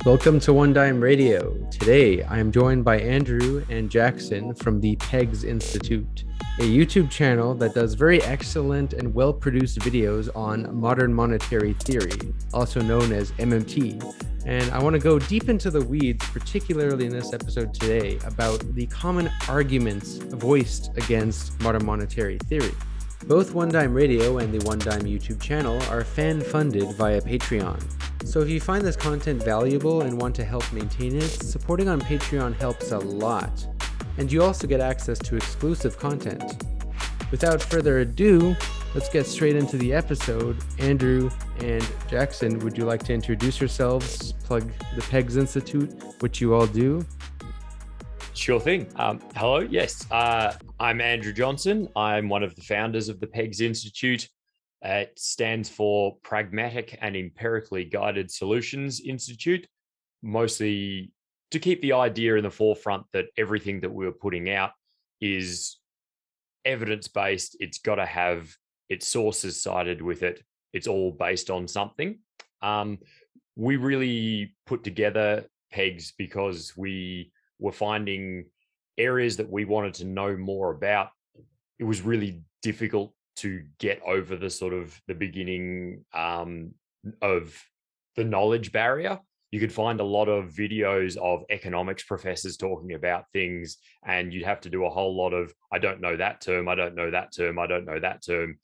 Welcome to One Dime Radio. Today, I am joined by Andrew and Jackson from the PEGS Institute, a YouTube channel that does very excellent and well-produced videos on modern monetary theory, also known as MMT. And I want to go deep into the weeds, particularly in this episode today, about the common arguments voiced against modern monetary theory. Both One Dime Radio and the One Dime YouTube channel are fan-funded via Patreon. So if you find this content valuable and want to help maintain it, supporting on Patreon helps a lot. And you also get access to exclusive content. Without further ado, let's get straight into the episode. Andrew and Jackson, would you like to introduce yourselves, plug the PEGS Institute, which you all do? Sure thing. Hello. Yes, I'm Andrew Johnson. I'm one of the founders of the PEGS Institute. It stands for Pragmatic and Empirically Guided Solutions Institute, mostly to keep the idea in the forefront that everything that we're putting out is evidence-based. It's got to have its sources cited with it. It's all based on something. We really put together PEGS because we were finding areas that we wanted to know more about. It was really difficult to get over the sort of the beginning of the knowledge barrier. You could find a lot of videos of economics professors talking about things, and you'd have to do a whole lot of, I don't know that term, I don't know that term, I don't know that term.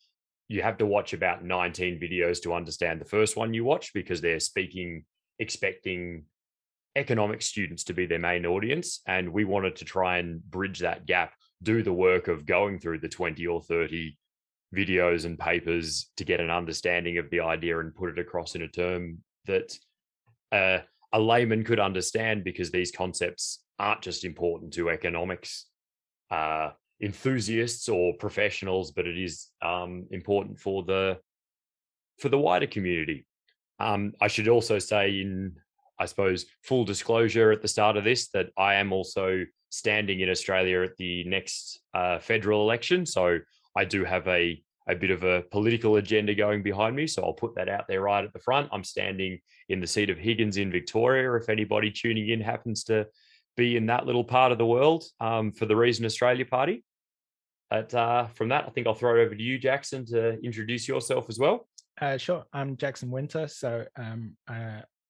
You have to watch about 19 videos to understand the first one you watch because they're expecting economics students to be their main audience. And we wanted to try and bridge that gap, do the work of going through the 20 or 30 videos and papers to get an understanding of the idea and put it across in a term that a layman could understand, because these concepts aren't just important to economics enthusiasts or professionals, but it is important for the wider community. I should also say, in I suppose full disclosure at the start of this, that I am also standing in Australia at the next federal election. So I do have a bit of a political agenda going behind me. So I'll put that out there right at the front. I'm standing in the seat of Higgins in Victoria, if anybody tuning in happens to be in that little part of the world, for the Reason Australia Party. But from that, I think I'll throw it over to you, Jackson, to introduce yourself as well. Sure. I'm Jackson Winter. So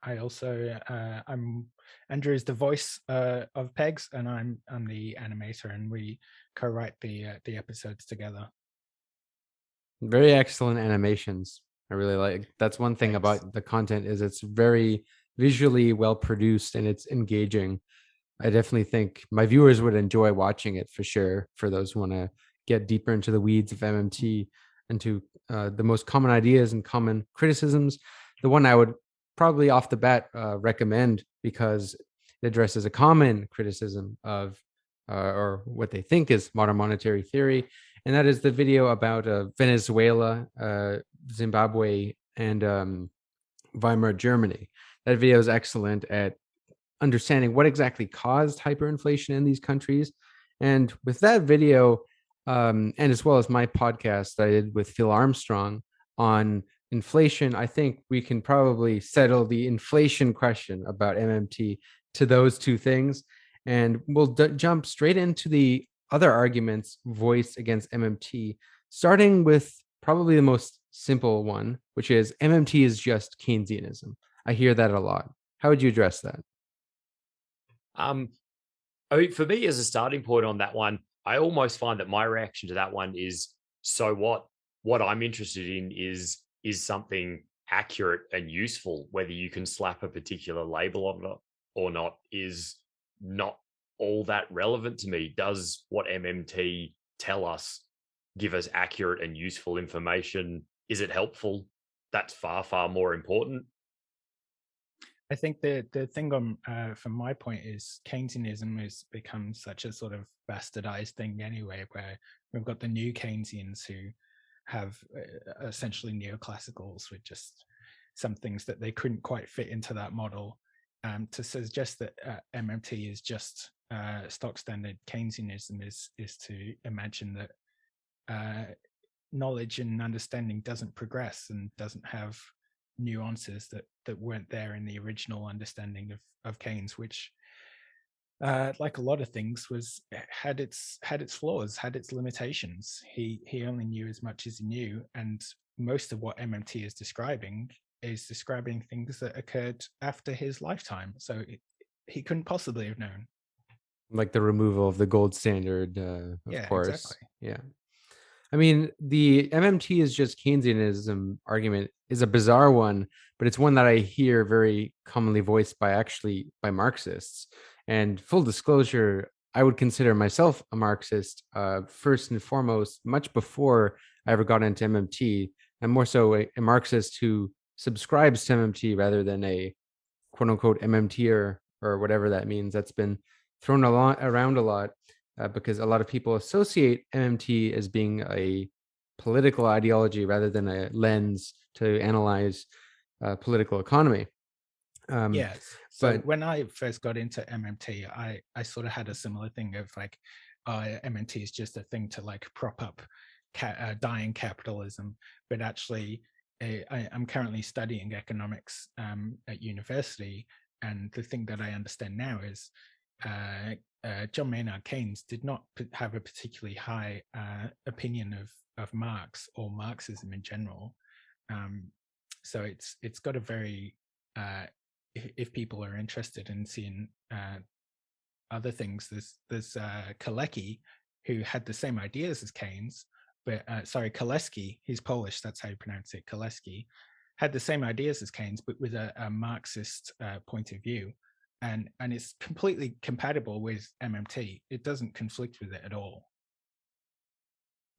I also I'm Andrew is the voice of PEGS, and I'm the animator, and we co-write the episodes together. Very excellent animations. I really like. That's one thing about the content, is it's very visually well produced and it's engaging. I definitely think my viewers would enjoy watching it for sure, for those who want to get deeper into the weeds of MMT, into the most common ideas and common criticisms. The one I would probably off the bat recommend, because it addresses a common criticism of or what they think is modern monetary theory, and that is the video about Venezuela, Zimbabwe, and Weimar Germany. That video is excellent at understanding what exactly caused hyperinflation in these countries. And with that video, and as well as my podcast that I did with Phil Armstrong on inflation, I think we can probably settle the inflation question about MMT to those two things. And we'll jump straight into the other arguments voiced against MMT, starting with probably the most simple one, which is MMT is just Keynesianism. I hear that a lot. How would you address that? I mean, for me, as a starting point on that one, I almost find that my reaction to that one is, so what? What I'm interested in is something accurate and useful. Whether you can slap a particular label on it or not is not all that relevant to me. Does what MMT tell us give us accurate and useful information? Is it helpful? That's far, far more important. I think the thing from my point is Keynesianism has become such a sort of bastardized thing anyway, where we've got the new Keynesians who have essentially neoclassicals with just some things that they couldn't quite fit into that model. To suggest that MMT is just stock standard Keynesianism is to imagine that knowledge and understanding doesn't progress and doesn't have nuances that weren't there in the original understanding of Keynes, which, like a lot of things, had its flaws, had its limitations. He only knew as much as he knew, and most of what MMT is describing things that occurred after his lifetime. So he couldn't possibly have known. Like the removal of the gold standard, of Yeah, course. exactly. Yeah. I mean, the MMT is just Keynesianism argument is a bizarre one, but it's one that I hear very commonly voiced by Marxists. And full disclosure, I would consider myself a Marxist, first and foremost, much before I ever got into MMT. I'm more so a Marxist who subscribes to MMT rather than a quote unquote MMTer or whatever that means. That's been thrown around a lot, because a lot of people associate MMT as being a political ideology rather than a lens to analyze political economy. Yes. So But when I first got into MMT, I sort of had a similar thing of like, MMT is just a thing to like prop up dying capitalism. But actually, I'm currently studying economics at university, and the thing that I understand now is John Maynard Keynes did not have a particularly high opinion of Marx or Marxism in general. So it's got a very if people are interested in seeing other things, there's Kalecki, who had the same ideas as Keynes, but sorry, Kaleski, he's Polish, that's how you pronounce it, Kaleski, had the same ideas as Keynes, but with a Marxist point of view, and it's completely compatible with MMT. It doesn't conflict with it at all.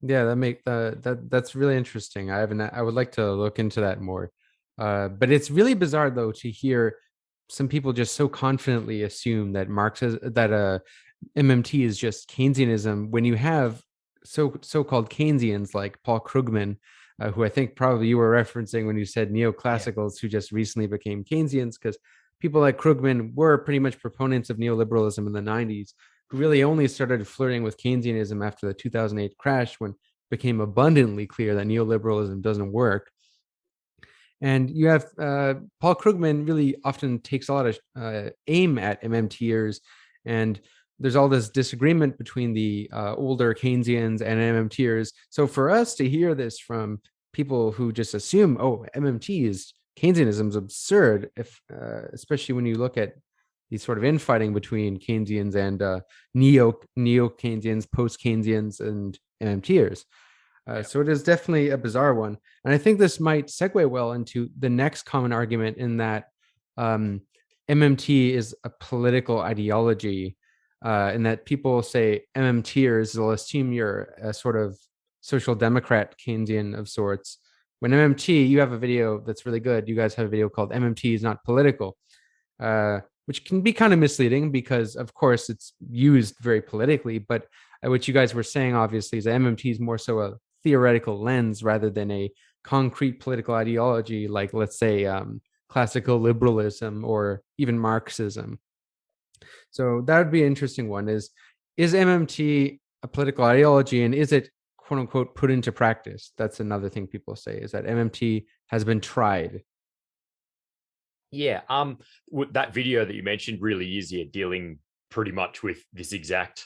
yeah, that's really interesting. I would like to look into that more. But it's really bizarre though to hear some people just so confidently assume that MMT is just Keynesianism when you have so-called Keynesians like Paul Krugman, who I think probably you were referencing when you said neoclassicals who just recently became Keynesians, because people like Krugman were pretty much proponents of neoliberalism in the 90s, who really only started flirting with Keynesianism after the 2008 crash, when it became abundantly clear that neoliberalism doesn't work. And you have Paul Krugman really often takes a lot of aim at MMTers, and there's all this disagreement between the older Keynesians and MMTers. So for us to hear this from people who just assume, oh, MMT is Keynesianism is absurd, if especially when you look at the sort of infighting between Keynesians and neo Keynesians, post Keynesians, and MMTers. So it is definitely a bizarre one. And I think this might segue well into the next common argument, in that MMT is a political ideology, in that people say MMTers will assume you're a sort of social democrat Keynesian of sorts. When MMT, you have a video that's really good. You guys have a video called MMT is Not Political, which can be kind of misleading because, of course, it's used very politically. But what you guys were saying, obviously, is that MMT is more so a theoretical lens rather than a concrete political ideology, like, let's say, classical liberalism or even Marxism. So that would be an interesting one. Is MMT a political ideology, and is it quote unquote put into practice? That's another thing people say, is that MMT has been tried. Yeah, that video that you mentioned really is dealing pretty much with this exact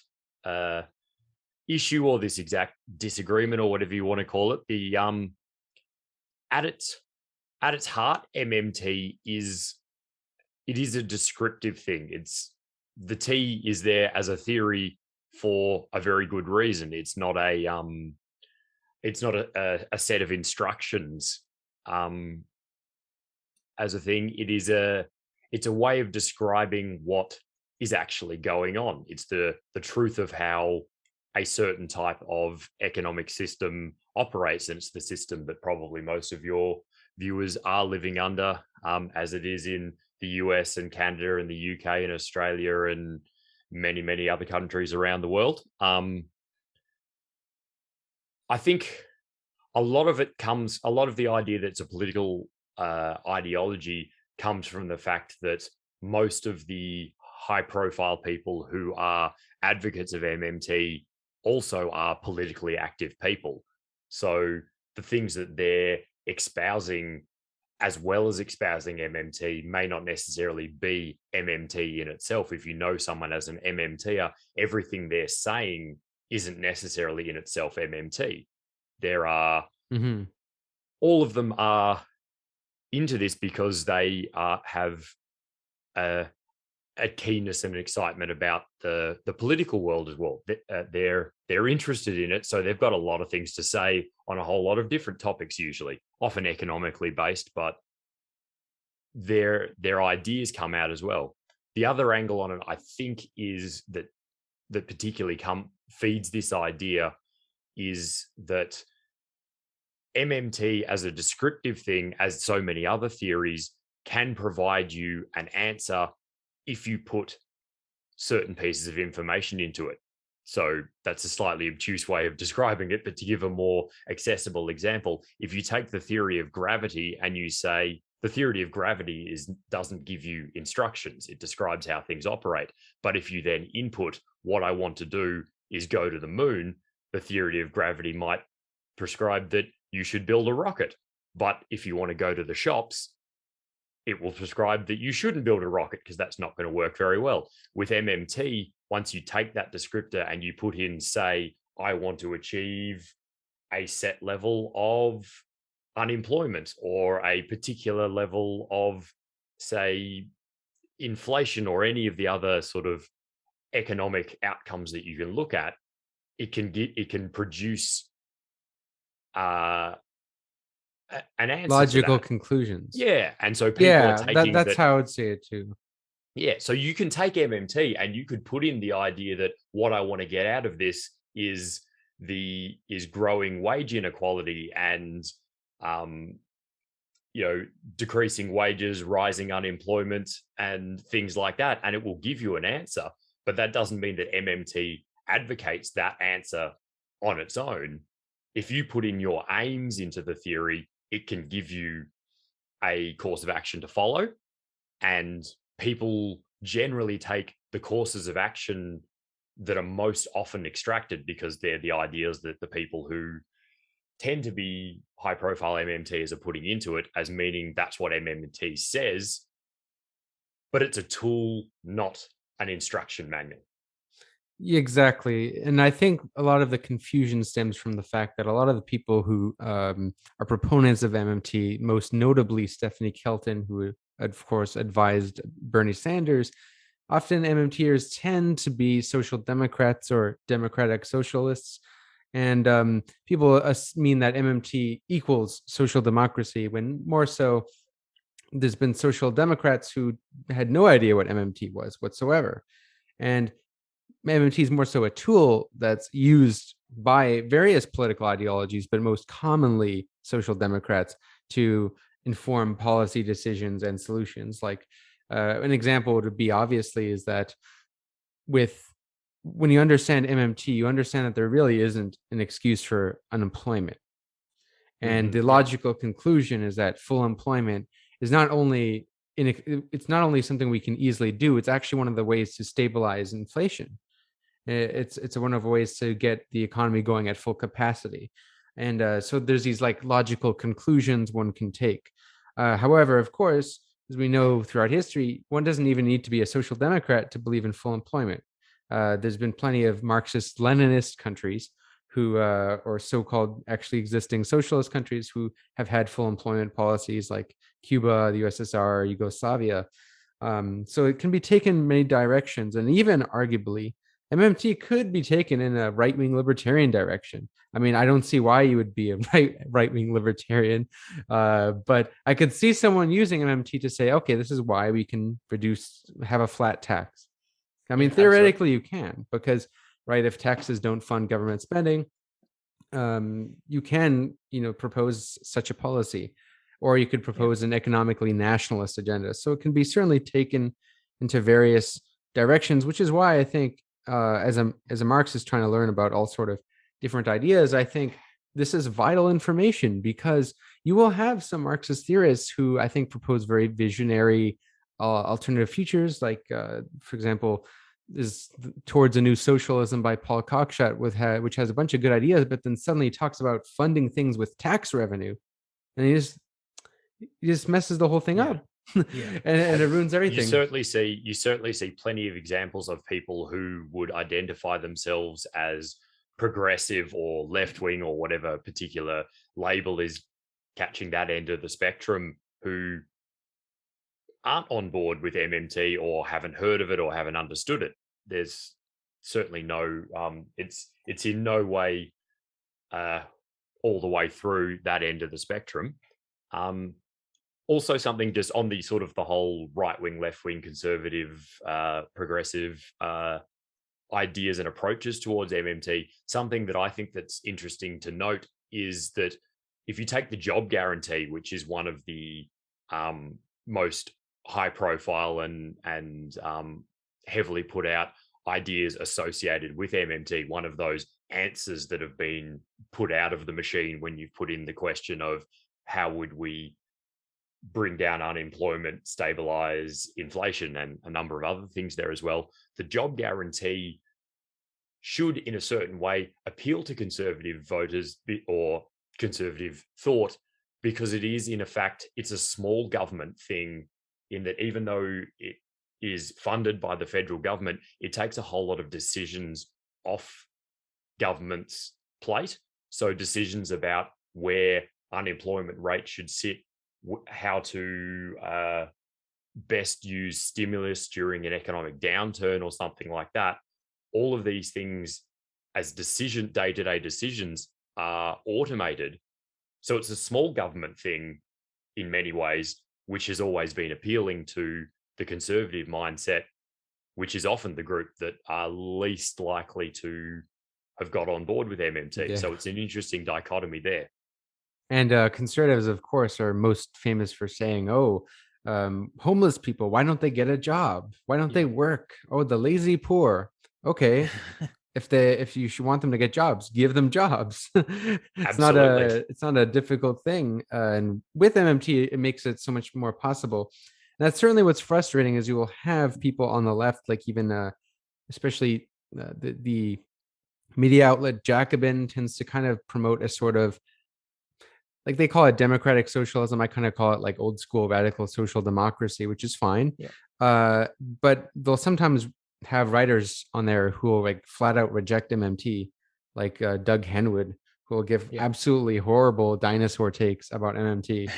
issue, or this exact disagreement, or whatever you want to call it. The at its heart, MMT is a descriptive thing. The T is there as a theory for a very good reason. It's not a set of instructions as a thing. It's a way of describing what is actually going on. It's the truth of how a certain type of economic system operates, and it's the system that probably most of your viewers are living under, as it is in the US and Canada and the UK and Australia and many, many other countries around the world. I think a lot of the idea that it's a political ideology comes from the fact that most of the high profile people who are advocates of MMT also are politically active people. So the things that they're espousing as well as espousing MMT, may not necessarily be MMT in itself. If you know someone as an MMTer, everything they're saying isn't necessarily in itself MMT. There are, all of them are into this because they have a keenness and excitement about the political world as well. They're interested in it, so they've got a lot of things to say on a whole lot of different topics, usually often economically based, but their ideas come out as well. The other angle on it, I think, is that particularly feeds this idea is that MMT as a descriptive thing, as so many other theories, can provide you an answer if you put certain pieces of information into it. So that's a slightly obtuse way of describing it, but to give a more accessible example, if you take the theory of gravity and you say the theory of gravity doesn't give you instructions, it describes how things operate. But if you then input, what I want to do is go to the moon, the theory of gravity might prescribe that you should build a rocket. But if you want to go to the shops, it will prescribe that you shouldn't build a rocket because that's not going to work very well. With MMT, once you take that descriptor and you put in, say, I want to achieve a set level of unemployment or a particular level of, say, inflation or any of the other sort of economic outcomes that you can look at, it can produce an answer, logical conclusions. Yeah. And so people are taking that's how I would say it too. Yeah. So you can take MMT and you could put in the idea that what I want to get out of this is growing wage inequality and decreasing wages, rising unemployment and things like that. And it will give you an answer. But that doesn't mean that MMT advocates that answer on its own. If you put in your aims into the theory, it can give you a course of action to follow. And people generally take the courses of action that are most often extracted because they're the ideas that the people who tend to be high profile MMTs are putting into it as meaning that's what MMT says. But it's a tool, not an instruction manual. Exactly. And I think a lot of the confusion stems from the fact that a lot of the people who are proponents of MMT, most notably Stephanie Kelton, who of course advised Bernie Sanders, often MMTers tend to be social democrats or democratic socialists. And people mean that MMT equals social democracy, when more so there's been social democrats who had no idea what MMT was whatsoever. And MMT is more so a tool that's used by various political ideologies, but most commonly social democrats, to inform policy decisions and solutions. Like an example would be obviously is that when you understand MMT, you understand that there really isn't an excuse for unemployment. And the logical conclusion is that full employment is it's not only something we can easily do, it's actually one of the ways to stabilize inflation. It's one of the ways to get the economy going at full capacity. And so there's these like logical conclusions one can take. However, of course, as we know throughout history, one doesn't even need to be a social democrat to believe in full employment. There's been plenty of Marxist-Leninist countries or so-called actually existing socialist countries who have had full employment policies, like Cuba, the USSR, Yugoslavia. So it can be taken many directions, and even arguably, MMT could be taken in a right-wing libertarian direction. I mean, I don't see why you would be a right-wing libertarian, but I could see someone using MMT to say, okay, this is why we can have a flat tax. I mean, theoretically, you can, because, right, if taxes don't fund government spending, you can, propose such a policy, or you could propose an economically nationalist agenda. So it can be certainly taken into various directions, which is why I think, as a Marxist trying to learn about all sort of different ideas, I think this is vital information, because you will have some Marxist theorists who I think propose very visionary alternative futures, like, for example, is Towards a New Socialism by Paul Cockshott, which has a bunch of good ideas, but then suddenly talks about funding things with tax revenue. And It just messes the whole thing Yeah. up. And it ruins everything. You certainly see plenty of examples of people who would identify themselves as progressive or left wing or whatever particular label is catching that end of the spectrum, who aren't on board with MMT or haven't heard of it or haven't understood it. There's certainly no it's in no way all the way through that end of the spectrum. Also, something just on the sort of the whole right wing, left wing, conservative, progressive ideas and approaches towards MMT. Something that I think that's interesting to note is that if you take the job guarantee, which is one of the most high profile and heavily put out ideas associated with MMT, one of those answers that have been put out of the machine when you've put in the question of how would we bring down unemployment, stabilize inflation, and a number of other things there as well. The job guarantee should, in a certain way, appeal to conservative voters or conservative thought, because it is, in effect, it's a small government thing, in that even though it is funded by the federal government, it takes a whole lot of decisions off government's plate. So decisions about where unemployment rate should sit, how to best use stimulus during an economic downturn or something like that. All of these things as day-to-day decisions are automated. So it's a small government thing in many ways, which has always been appealing to the conservative mindset, which is often the group that are least likely to have got on board with MMT. Yeah. So it's an interesting dichotomy there. And conservatives, of course, are most famous for saying, "Oh, homeless people, why don't they get a job? Why don't they work? Oh, the lazy poor." Okay, if you should want them to get jobs, give them jobs. Absolutely. It's not a difficult thing. And with MMT, it makes it so much more possible. And that's certainly what's frustrating, is you will have people on the left, like even especially the media outlet Jacobin tends to kind of promote a sort of, like, they call it democratic socialism. I kind of call it like old school radical social democracy, which is fine. But they'll sometimes have writers on there who will like flat out reject MMT, like Doug Henwood, who will give absolutely horrible dinosaur takes about MMT,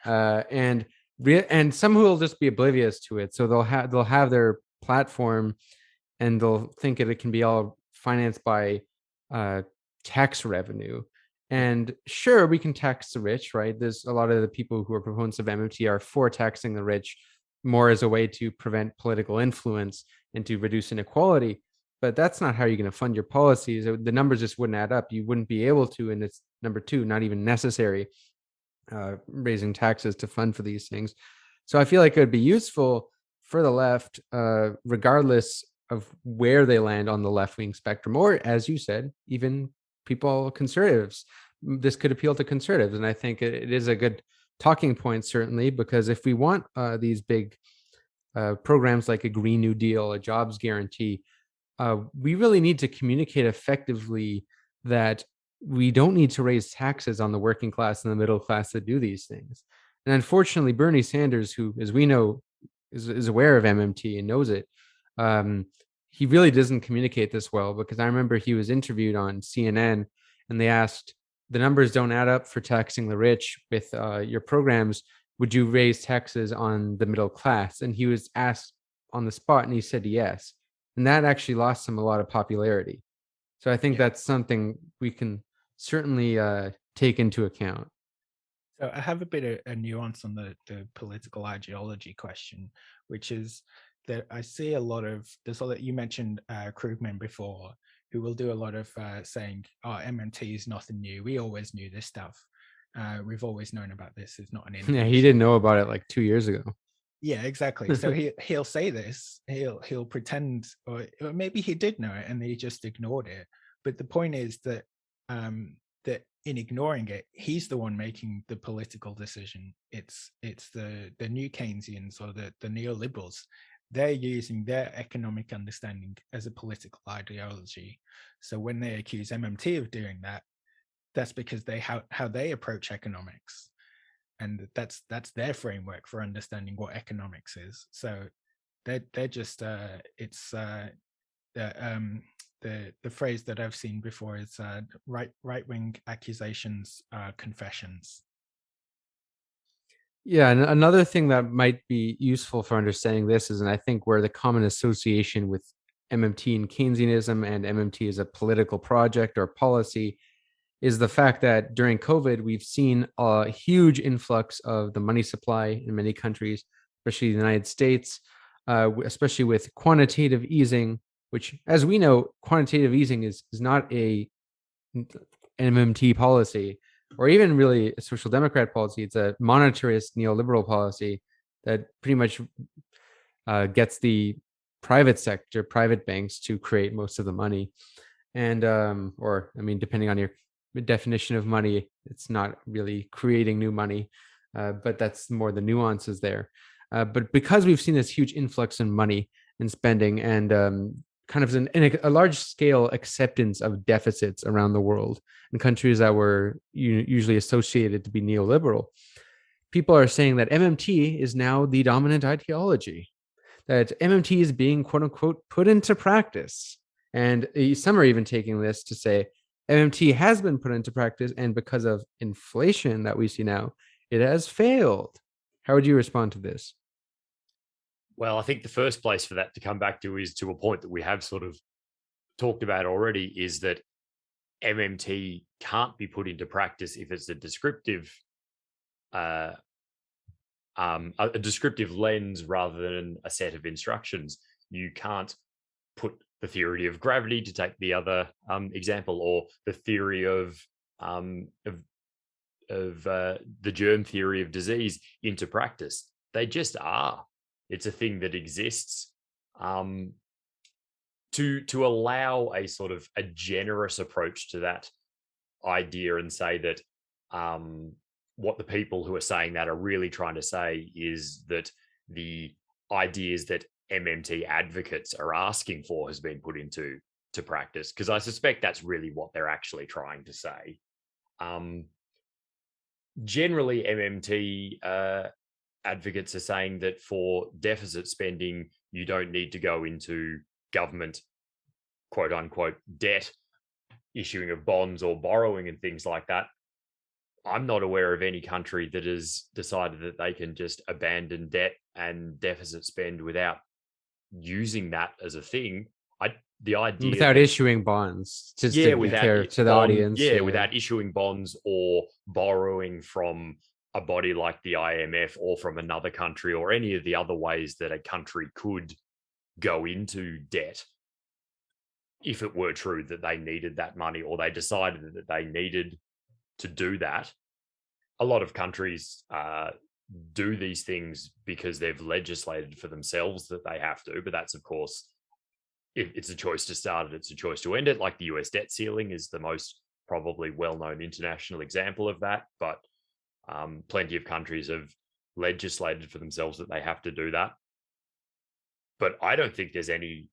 and some who will just be oblivious to it. So they'll have their platform, and they'll think it can be all financed by tax revenue. And sure, we can tax the rich, right? There's a lot of the people who are proponents of MMT are for taxing the rich more as a way to prevent political influence and to reduce inequality. But that's not how you're going to fund your policies. The numbers just wouldn't add up. You wouldn't be able to, and it's number two, not even necessary, raising taxes to fund for these things. So I feel like it would be useful for the left, regardless of where they land on the left-wing spectrum, or as you said, even people, conservatives. This could appeal to conservatives, and I think it is a good talking point, certainly, because if we want these big programs like a Green New Deal, a jobs guarantee, we really need to communicate effectively that we don't need to raise taxes on the working class and the middle class to do these things. And unfortunately, Bernie Sanders, who, as we know, is aware of MMT and knows it, he really doesn't communicate this well, because I remember he was interviewed on CNN and they asked, the numbers don't add up for taxing the rich with your programs. Would you raise taxes on the middle class? And he was asked on the spot and he said yes. And that actually lost him a lot of popularity. So I think that's something we can certainly take into account. So I have a bit of a nuance on the political ideology question, which is that I see a lot of, there's all that you mentioned Krugman before, who will do a lot of saying, oh, MMT is nothing new. We always knew this stuff. We've always known about this. It's not an innovation. Yeah, he didn't know about it like 2 years ago. Yeah, exactly. So he'll say this, he'll pretend, or maybe he did know it and he just ignored it. But the point is that that in ignoring it, he's the one making the political decision. It's the new Keynesians or the neoliberals. They're using their economic understanding as a political ideology. So when they accuse MMT of doing that, that's because how they approach economics. and that's their framework for understanding what economics is. So they're just the phrase that I've seen before is right wing accusations are confessions. Yeah, and another thing that might be useful for understanding this is, and I think where the common association with MMT and Keynesianism and MMT as a political project or policy is the fact that during COVID, we've seen a huge influx of the money supply in many countries, especially the United States, especially with quantitative easing, which, as we know, quantitative easing is not a MMT policy or even really a social democrat policy. It's a monetarist neoliberal policy that pretty much gets the private sector, private banks to create most of the money. And, or, I mean, depending on your definition of money, it's not really creating new money, but that's more the nuances there. But because we've seen this huge influx in money and spending and kind of a large scale acceptance of deficits around the world in countries that were usually associated to be neoliberal, people are saying that MMT is now the dominant ideology, that MMT is being, quote unquote, put into practice. And some are even taking this to say MMT has been put into practice, and because of inflation that we see now, it has failed. How would you respond to this? Well, I think the first place for that to come back to is to a point that we have sort of talked about already, is that MMT can't be put into practice if it's a descriptive lens rather than a set of instructions. You can't put the theory of gravity, to take the other example, or the theory of the germ theory of disease into practice. They just are. It's a thing that exists. To allow a sort of a generous approach to that idea and say that what the people who are saying that are really trying to say is that the ideas that MMT advocates are asking for has been put into practice, because I suspect that's really what they're actually trying to say. Generally, MMT advocates are saying that for deficit spending, you don't need to go into government, quote unquote, debt, issuing of bonds or borrowing and things like that. I'm not aware of any country that has decided that they can just abandon debt and deficit spend without using that as a thing. The idea without issuing bonds, just to be clear to the audience. Without issuing bonds or borrowing from a body like the IMF or from another country, or any of the other ways that a country could go into debt if it were true that they needed that money, or they decided that they needed to do that. A lot of countries do these things because they've legislated for themselves that they have to, but that's, of course, it's a choice to start it, it's a choice to end it. Like the US debt ceiling is the most probably well-known international example of that, but plenty of countries have legislated for themselves that they have to do that. But I don't think there's any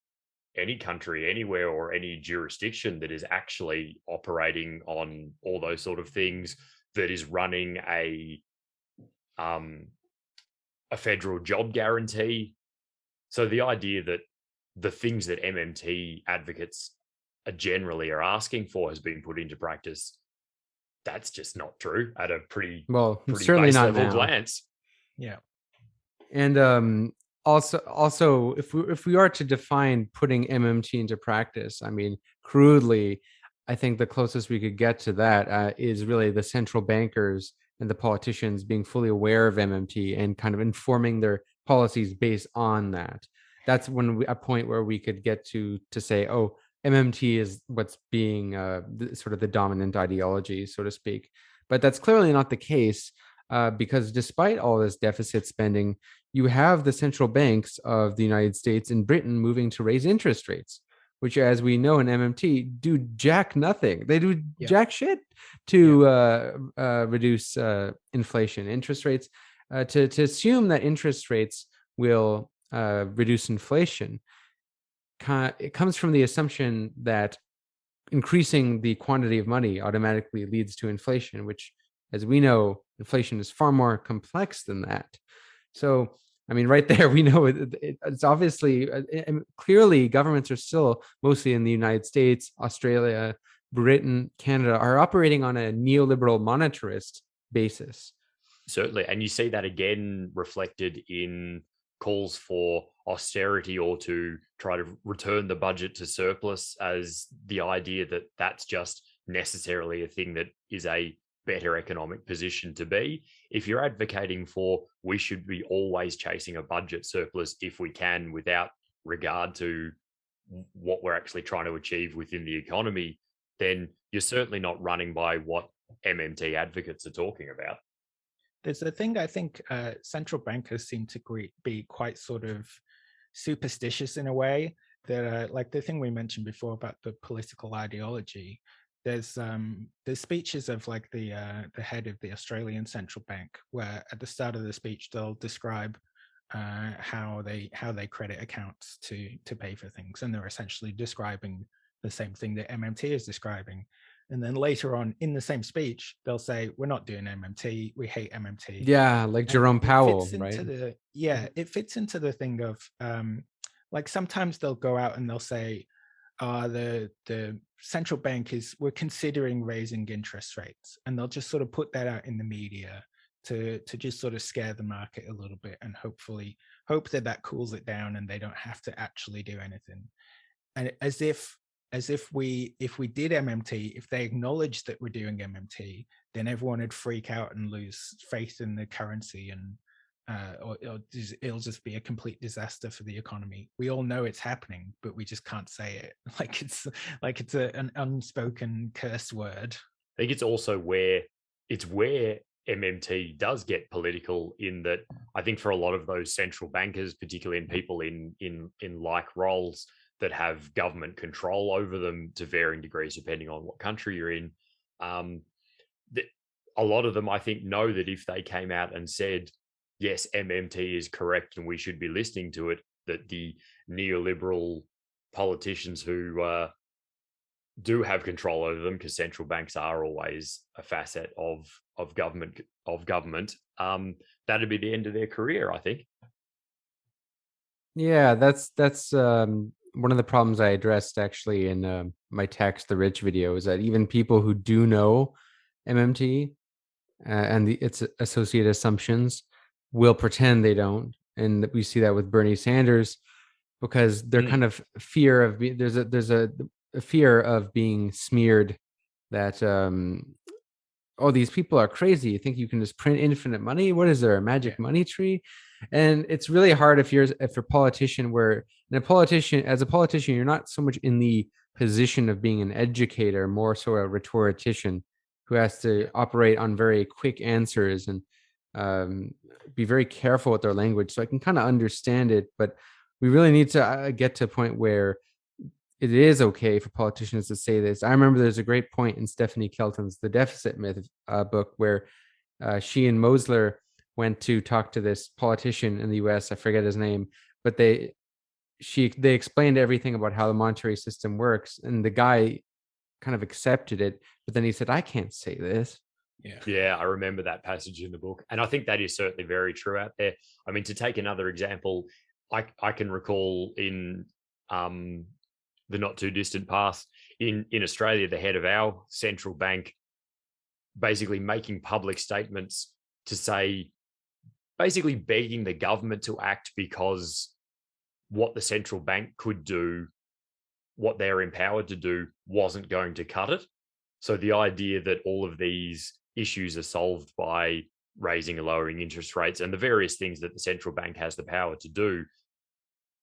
country anywhere or any jurisdiction that is actually operating on all those sort of things, that is running a federal job guarantee. So the idea that the things that MMT advocates generally are asking for has been put into practice, that's just not true at a pretty certainly base not level now. glance. Yeah. And also if we are to define putting MMT into practice, I mean, crudely, I think the closest we could get to that is really the central bankers and the politicians being fully aware of MMT and kind of informing their policies based on that. That's a point where we could get to say, oh, MMT is what's being sort of the dominant ideology, so to speak. But that's clearly not the case, because despite all this deficit spending, you have the central banks of the United States and Britain moving to raise interest rates, which, as we know in MMT, do jack nothing. They do jack shit to reduce inflation. Interest rates, to assume that interest rates will reduce inflation, it comes from the assumption that increasing the quantity of money automatically leads to inflation, which as we know, inflation is far more complex than that. So, I mean, right there, we know it's obviously, clearly governments are still mostly in the United States, Australia, Britain, Canada are operating on a neoliberal monetarist basis. Certainly. And you see that again reflected in calls for austerity or to try to return the budget to surplus, as the idea that that's just necessarily a thing that is a better economic position to be. If you're advocating for we should be always chasing a budget surplus if we can, without regard to what we're actually trying to achieve within the economy, then you're certainly not running by what MMT advocates are talking about. There's a thing I think central bankers seem to be quite sort of superstitious in a way, that like the thing we mentioned before about the political ideology. There's speeches of like the head of the Australian central bank, where at the start of the speech they'll describe how they credit accounts to pay for things, and they're essentially describing the same thing that MMT is describing. And then later on in the same speech, they'll say, "We're not doing MMT. We hate MMT." Yeah, like Jerome Powell, right? It fits into the thing of like sometimes they'll go out and they'll say, the central bank we're considering raising interest rates, and they'll just sort of put that out in the media to just sort of scare the market a little bit, and hopefully hope that cools it down and they don't have to actually do anything. And as if if we did MMT, if they acknowledged that we're doing MMT, then everyone would freak out and lose faith in the currency, and or it'll just be a complete disaster for the economy. We all know it's happening, but we just can't say it. Like it's an unspoken curse word. I think it's also where MMT does get political, in that I think for a lot of those central bankers, particularly in people in like roles that have government control over them to varying degrees depending on what country you're in, a lot of them I think know that if they came out and said, yes, MMT is correct and we should be listening to it, that the neoliberal politicians who do have control over them, because central banks are always a facet of government, that'd be the end of their career, I think. Yeah, that's one of the problems I addressed actually in my Tax the Rich video, is that even people who do know MMT and its associated assumptions will pretend they don't, and we see that with Bernie Sanders, because they're kind of fear of there's a fear of being smeared, that oh, these people are crazy. You think you can just print infinite money? What is there, a magic money tree? And it's really hard if you're a politician, as a politician, you're not so much in the position of being an educator, more so a rhetorician who has to operate on very quick answers and be very careful with their language. So I can kind of understand it, but we really need to get to a point where it is okay for politicians to say this. I remember there's a great point in Stephanie Kelton's The Deficit Myth book, where she and Mosler went to talk to this politician in the US. I forget his name, but they explained everything about how the monetary system works, and the guy kind of accepted it, but then he said, I can't say this. Yeah, I remember that passage in the book. And I think that is certainly very true out there. I mean, to take another example, I can recall in the not too distant past in Australia, the head of our central bank basically making public statements to say, basically begging the government to act, because what the central bank could do, what they're empowered to do, wasn't going to cut it. So the idea that all of these issues are solved by raising and lowering interest rates and the various things that the central bank has the power to do,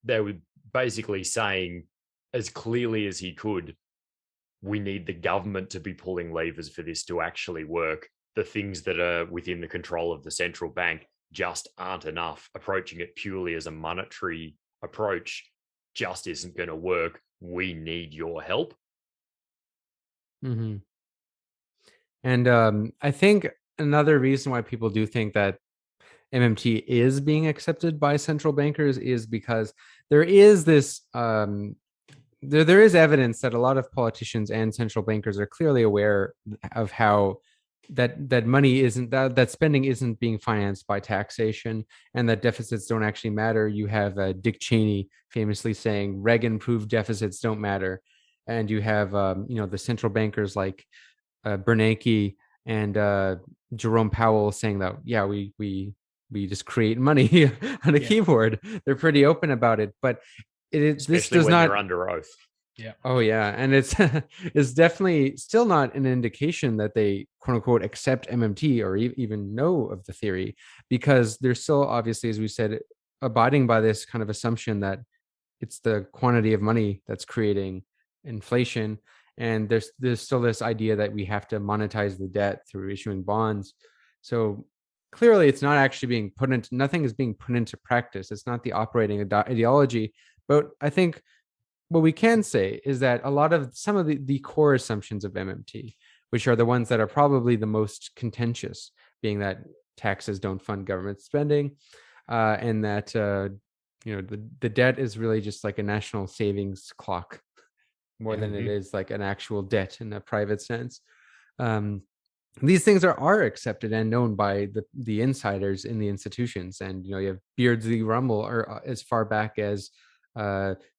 they were basically saying as clearly as he could, we need the government to be pulling levers for this to actually work. The things that are within the control of the central bank just aren't enough. Approaching it purely as a monetary approach just isn't going to work. We need your help. Mm-hmm. And I think another reason why people do think that MMT is being accepted by central bankers is because there is this there is evidence that a lot of politicians and central bankers are clearly aware of how that money isn't that spending isn't being financed by taxation, and that deficits don't actually matter. You have Dick Cheney famously saying Reagan proved deficits don't matter, and you have the central bankers like Bernanke and Jerome Powell saying that we just create money on a keyboard. They're pretty open about it, but this Especially does when not. you're under oath. Yeah. Oh yeah, and it's definitely still not an indication that they quote unquote accept MMT or even know of the theory, because they're still obviously, as we said, abiding by this kind of assumption that it's the quantity of money that's creating inflation, and there's still this idea that we have to monetize the debt through issuing bonds. So clearly, it's not actually being put into nothing is being put into practice. It's not the operating ideology, but I think what we can say is that a lot of some of the core assumptions of MMT, which are the ones that are probably the most contentious, being that taxes don't fund government spending, and that the debt is really just like a national savings clock more than it is like an actual debt in a private sense. These things are accepted and known by the insiders in the institutions, and you have Beardsley Rumble, or as far back as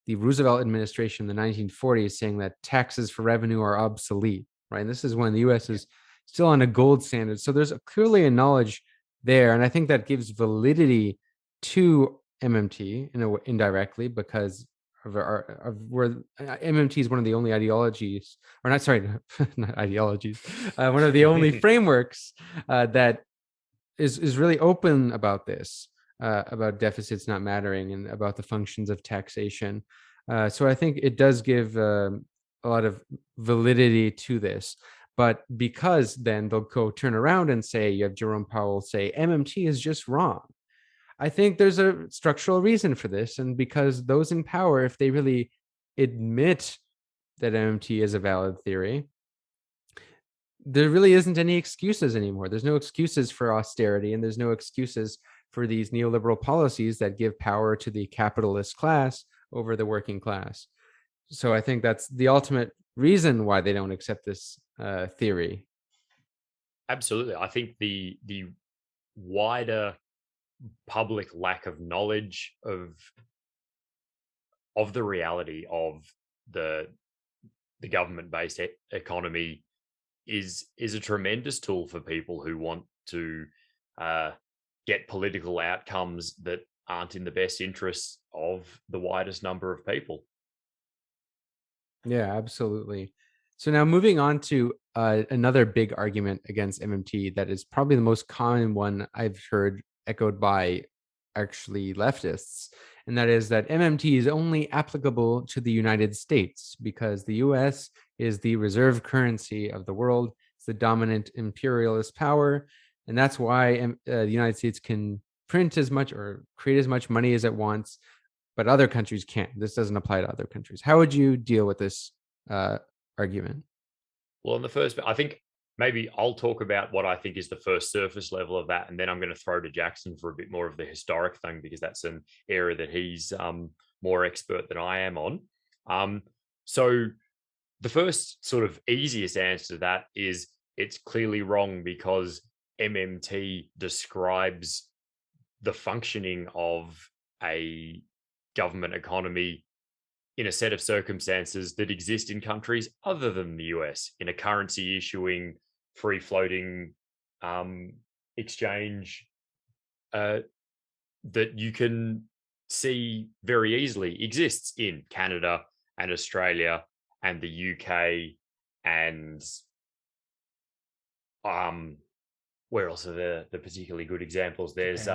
the Roosevelt administration in the 1940s, saying that taxes for revenue are obsolete, right? And this is when the U.S. is still on a gold standard. So there's clearly a knowledge there, and I think that gives validity to MMT indirectly, because where MMT is one of the only ideologies, or not, sorry, not ideologies, one of the only frameworks that is really open about this, about deficits not mattering and about the functions of taxation. So I think it does give a lot of validity to this. But because then they'll go turn around and say, you have Jerome Powell say, MMT is just wrong. I think there's a structural reason for this. And because those in power, if they really admit that MMT is a valid theory, there really isn't any excuses anymore. There's no excuses for austerity, and there's no excuses for these neoliberal policies that give power to the capitalist class over the working class. So I think that's the ultimate reason why they don't accept this theory. Absolutely. I think the wider public lack of knowledge of the reality of the government-based economy is a tremendous tool for people who want to get political outcomes that aren't in the best interests of the widest number of people. Yeah, absolutely. So now moving on to another big argument against MMT that is probably the most common one I've heard echoed by actually leftists, and that is that MMT is only applicable to the United States because the US is the reserve currency of the world. It's the dominant imperialist power, and that's why the United States can print as much or create as much money as it wants, but other countries can't. This doesn't apply to other countries. How would you deal with this argument? Well, in the first, I think maybe I'll talk about what I think is the first surface level of that, and then I'm going to throw to Jackson for a bit more of the historic thing, because that's an area that he's more expert than I am on. So the first sort of easiest answer to that is it's clearly wrong, because MMT describes the functioning of a government economy in a set of circumstances that exist in countries other than the US, in a currency issuing, free floating exchange that you can see very easily exists in Canada and Australia and the UK and where else are the particularly good examples? There's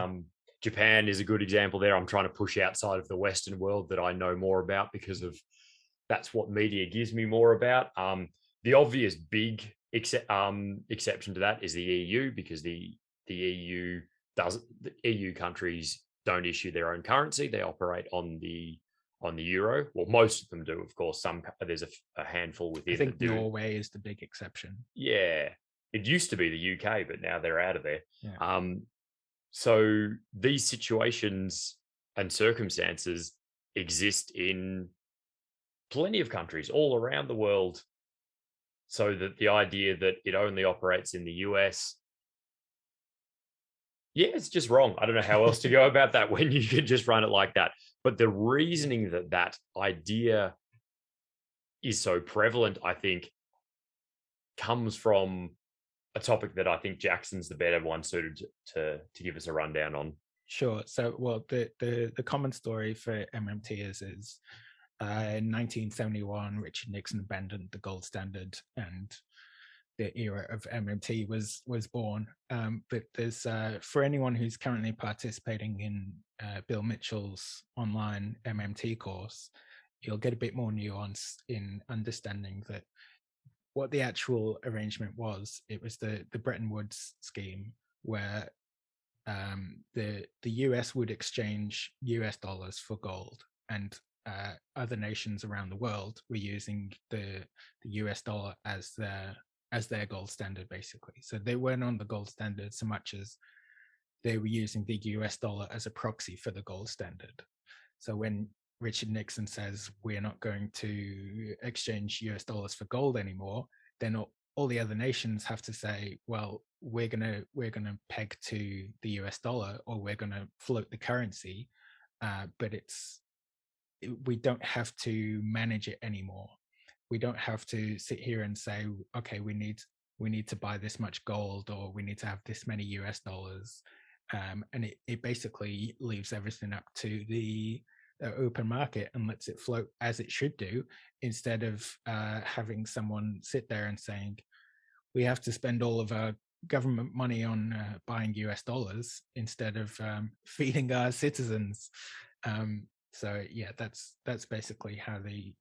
Japan is a good example there. I'm trying to push outside of the Western world that I know more about, because of that's what media gives me more about. The obvious big exception to that is the EU, because the EU countries don't issue their own currency. They operate on the euro. Well, most of them do, of course. There's a handful within. I think Norway is the big exception. Yeah, it used to be the UK, but now they're out of there. Yeah. So these situations and circumstances exist in plenty of countries all around the world. So that the idea that it only operates in the US, yeah, it's just wrong. I don't know how else to go about that when you can just run it like that. But the reasoning that that idea is so prevalent, I think, comes from a topic that I think Jackson's the better one suited to give us a rundown on. Sure. So, well, the common story for MMT is in 1971, Richard Nixon abandoned the gold standard, and the era of MMT was born. But there's for anyone who's currently participating in Bill Mitchell's online MMT course, you'll get a bit more nuance in understanding that what the actual arrangement was. It was the Bretton Woods scheme, where the US would exchange US dollars for gold, and other nations around the world were using the US dollar as their gold standard, basically. So they weren't on the gold standard so much as they were using the US dollar as a proxy for the gold standard. So when Richard Nixon says we're not going to exchange US dollars for gold anymore, then all the other nations have to say, well, we're gonna peg to the US dollar, or we're gonna float the currency, but we don't have to manage it anymore. We don't have to sit here and say, okay, we need to buy this much gold, or we need to have this many US dollars. And it basically leaves everything up to the open market and lets it float as it should do, instead of having someone sit there and saying, we have to spend all of our government money on buying US dollars instead of feeding our citizens. So yeah, that's basically how the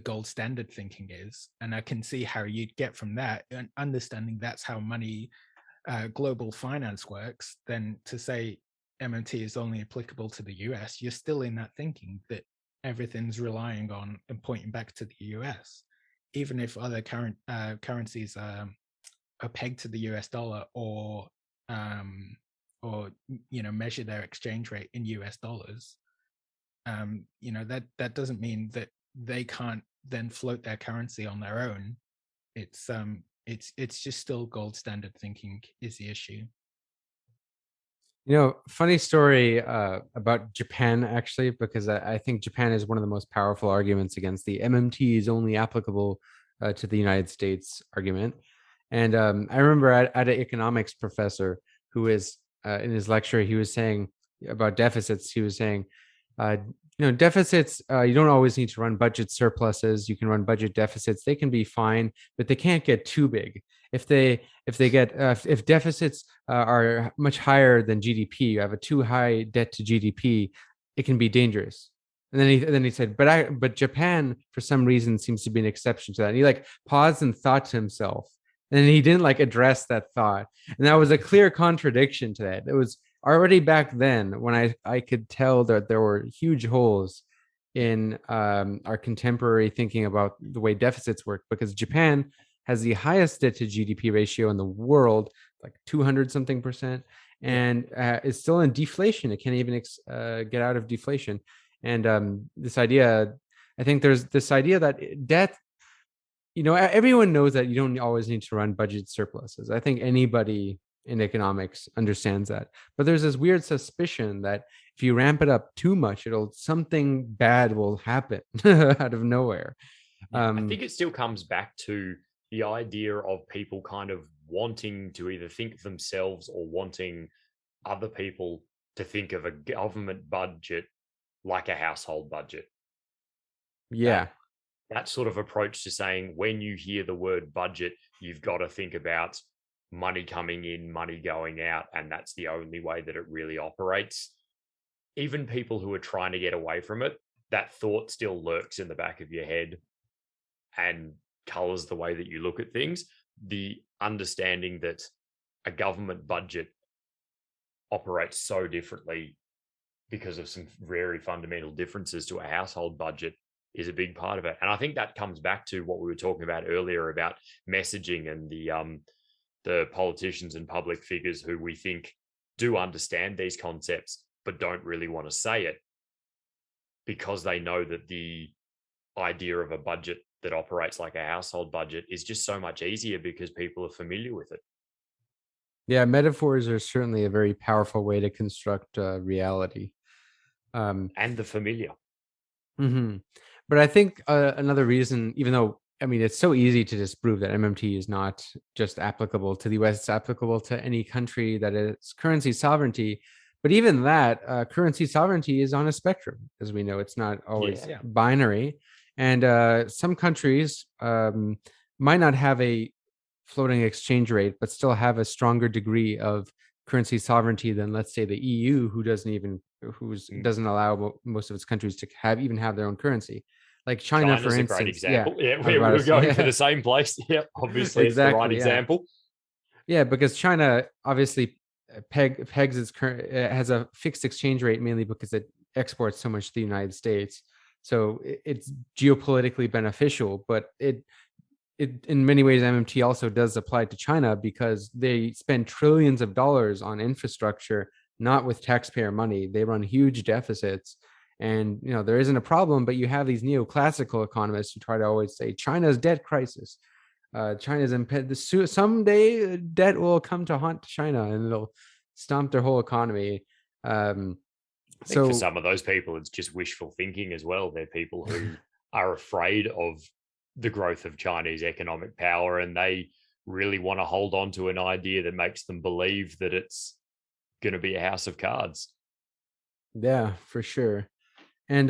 gold standard thinking is. And I can see how you'd get from that, and understanding that's how money, global finance works, then to say MMT is only applicable to the US, you're still in that thinking that everything's relying on and pointing back to the US, even if other current currencies are pegged to the US dollar, or measure their exchange rate in US dollars. That doesn't mean that they can't then float their currency on their own. It's just still gold standard thinking is the issue. Funny story about Japan, actually, because I think Japan is one of the most powerful arguments against the MMT is only applicable to the United States argument. And I remember I had an economics professor who is in his lecture, he was saying about deficits. He was saying, deficits, you don't always need to run budget surpluses. You can run budget deficits. They can be fine, but they can't get too big. If deficits are much higher than GDP, you have a too high debt to GDP, it can be dangerous. And then he said, but Japan for some reason seems to be an exception to that. And he paused and thought to himself, and he didn't address that thought. And that was a clear contradiction to that. It was already back then when I could tell that there were huge holes in our contemporary thinking about the way deficits work, because Japan has the highest debt to GDP ratio in the world, 200 something percent, and is still in deflation. It can't even get out of deflation. And this idea, I think there's this idea that debt, everyone knows that you don't always need to run budget surpluses. I think anybody in economics understands that. But there's this weird suspicion that if you ramp it up too much, something bad will happen out of nowhere. I think it still comes back to the idea of people kind of wanting to either think themselves or wanting other people to think of a government budget like a household budget. Yeah. That sort of approach to saying, when you hear the word budget, you've got to think about money coming in, money going out, and that's the only way that it really operates. Even people who are trying to get away from it, that thought still lurks in the back of your head and colors the way that you look at things. The understanding that a government budget operates so differently because of some very fundamental differences to a household budget is a big part of it. And I think that comes back to what we were talking about earlier about messaging and the politicians and public figures who we think do understand these concepts, but don't really want to say it because they know that the idea of a budget that operates like a household budget is just so much easier because people are familiar with it. Yeah, metaphors are certainly a very powerful way to construct reality. And the familiar. But I think another reason, even though I mean it's so easy to disprove that MMT is not just applicable to the US, it's applicable to any country that is currency sovereignty. But even that currency sovereignty is on a spectrum, as we know. It's not always binary, and some countries might not have a floating exchange rate, but still have a stronger degree of currency sovereignty than, let's say, the EU, who doesn't allow most of its countries to have their own currency. Like China, China's for a instance. great example. Yeah, we were going for the same place. Yeah, obviously it's the right example. Yeah, because China obviously pegs its current, it has a fixed exchange rate mainly because it exports so much to the United States. So it's geopolitically beneficial, but it in many ways MMT also does apply to China because they spend trillions of dollars on infrastructure, not with taxpayer money. They run huge deficits, and there isn't a problem, but you have these neoclassical economists who try to always say China's debt crisis, China's someday debt will come to haunt China and it'll stomp their whole economy. I think for some of those people it's just wishful thinking as well. They're people who are afraid of the growth of Chinese economic power, and they really want to hold on to an idea that makes them believe that it's going to be a house of cards. Yeah, for sure. And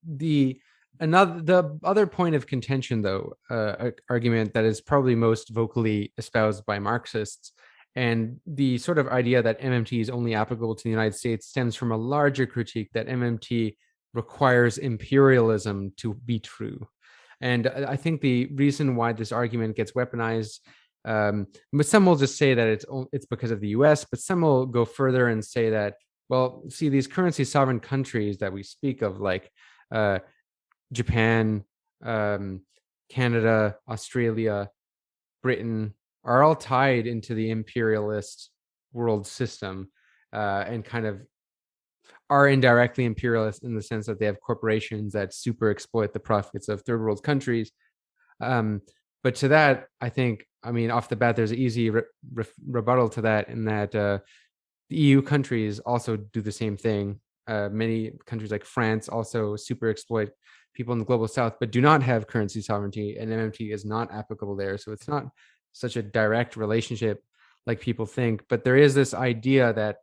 the other point of contention, though, argument that is probably most vocally espoused by Marxists, and the sort of idea that MMT is only applicable to the United States, stems from a larger critique that MMT requires imperialism to be true. And I think the reason why this argument gets weaponized, but some will just say that it's because of the US, but some will go further and say that, well, see, these currency sovereign countries that we speak of, like Japan, Canada, Australia, Britain, are all tied into the imperialist world system, and kind of are indirectly imperialist in the sense that they have corporations that super exploit the profits of third world countries. But to that, I think, off the bat, there's an easy rebuttal to that, in that the EU countries also do the same thing. Many countries like France also super exploit people in the global south, but do not have currency sovereignty, and MMT is not applicable there. So it's not such a direct relationship like people think. But there is this idea that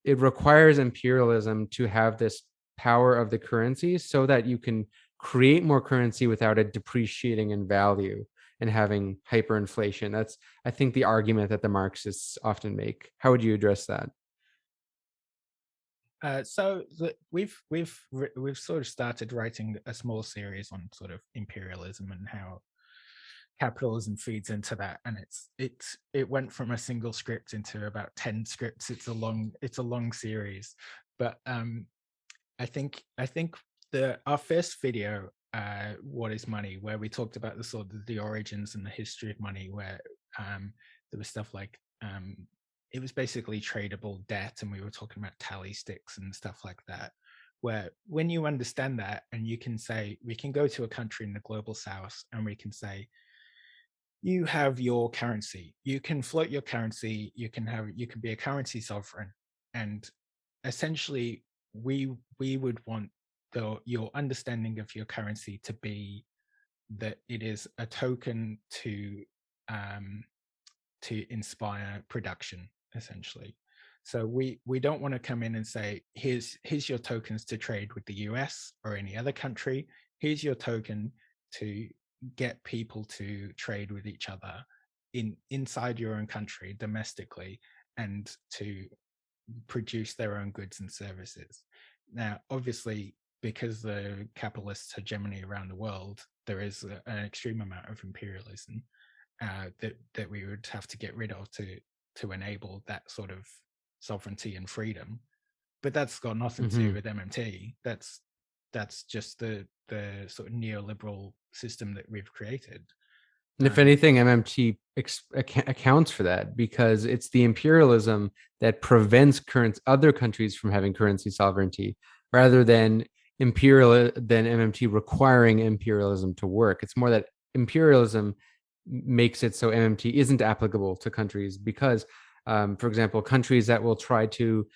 it requires imperialism to have this power of the currency so that you can create more currency without it depreciating in value and having hyperinflation. That's, I think, the argument that the Marxists often make. How would you address that? So we've sort of started writing a small series on sort of imperialism and how capitalism feeds into that, and it went from a single script into about 10 scripts. It's a long series, but I think our first video, What is Money, where we talked about the sort of the origins and the history of money, where there was stuff like it was basically tradable debt, and we were talking about tally sticks and stuff like that, where when you understand that, and you can say, we can go to a country in the global south and we can say, you have your currency, you can float your currency, you can be a currency sovereign, and essentially we would want your understanding of your currency to be that it is a token to inspire production, essentially. So we don't want to come in and say, here's your tokens to trade with the US or any other country, here's your token to get people to trade with each other inside your own country domestically, and to produce their own goods and services. Now, obviously, because the capitalist hegemony around the world, there is an extreme amount of imperialism that we would have to get rid of to enable that sort of sovereignty and freedom. But that's got nothing to do with MMT. That's just the sort of neoliberal system that we've created. And if anything, MMT accounts for that, because it's the imperialism that prevents other countries from having currency sovereignty, rather than MMT requiring imperialism to work. It's more that imperialism makes it so MMT isn't applicable to countries because, for example, countries that will try to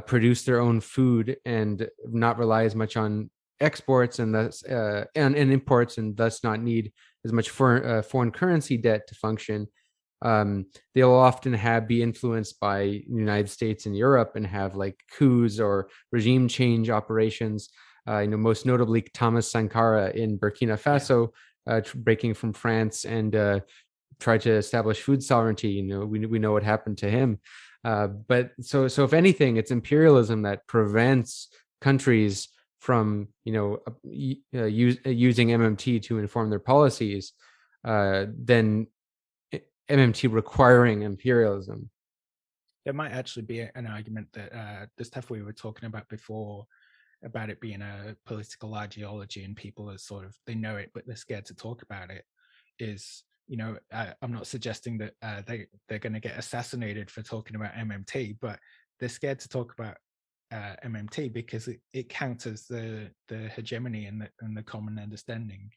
produce their own food and not rely as much on exports and thus and imports, and thus not need as much foreign currency debt to function. They'll often be influenced by the United States and Europe and have like coups or regime change operations. Most notably Thomas Sankara in Burkina Faso, breaking from France and tried to establish food sovereignty. We know what happened to him. But so if anything, it's imperialism that prevents countries from using MMT to inform their policies, than MMT requiring imperialism. There might actually be an argument that the stuff we were talking about before, about it being a political ideology and people are sort of, they know it, but they're scared to talk about it, is, I'm not suggesting that they're going to get assassinated for talking about MMT, but they're scared to talk about MMT because it counters the hegemony and the common understanding,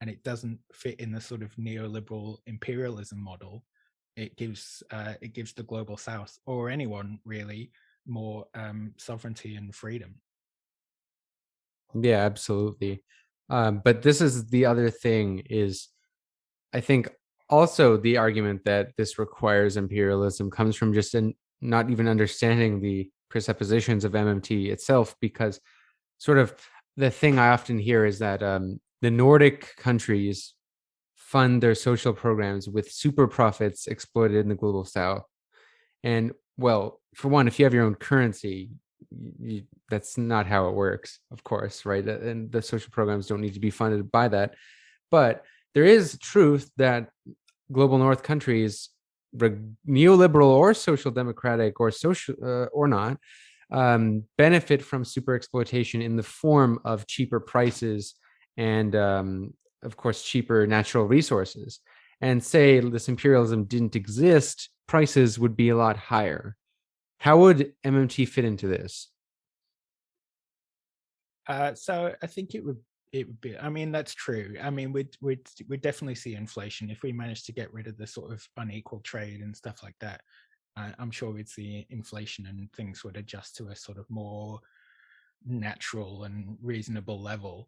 and it doesn't fit in the sort of neoliberal imperialism model. It gives the global South, or anyone really, more sovereignty and freedom. Yeah, absolutely. But this is the other thing is, I think also the argument that this requires imperialism comes from just not even understanding the presuppositions of MMT itself, because sort of the thing I often hear is that the Nordic countries fund their social programs with super profits exploited in the global South. And well, for one, if you have your own currency, that's not how it works, of course, right? And the social programs don't need to be funded by that. But there is truth that global North countries, neoliberal or social democratic or social or not, benefit from super exploitation in the form of cheaper prices and, of course, cheaper natural resources. And say this imperialism didn't exist, prices would be a lot higher. How would MMT fit into this? So I think it would be. I mean, that's true. I mean, we'd definitely see inflation if we managed to get rid of the sort of unequal trade and stuff like that. I'm sure we'd see inflation and things would adjust to a sort of more natural and reasonable level,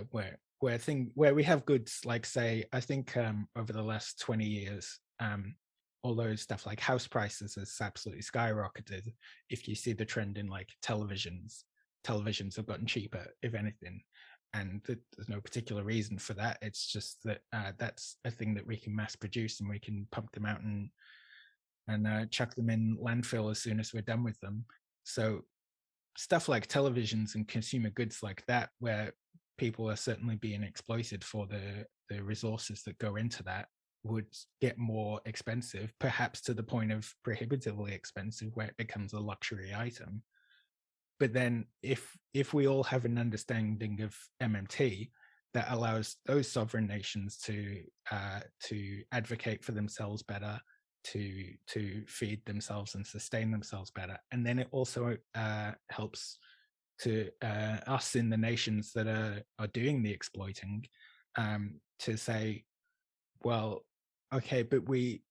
where we have goods like, say, I think over the last 20 years, although stuff like house prices has absolutely skyrocketed, if you see the trend in like televisions have gotten cheaper, if anything, and there's no particular reason for that. It's just that that's a thing that we can mass produce and we can pump them out and chuck them in landfill as soon as we're done with them. So stuff like televisions and consumer goods like that, where people are certainly being exploited for the resources that go into that, would get more expensive, perhaps to the point of prohibitively expensive, where it becomes a luxury item. But then if we all have an understanding of MMT that allows those sovereign nations to advocate for themselves better, to feed themselves and sustain themselves better, and then it also helps to us in the nations that are doing the exploiting, to say, well, okay, but we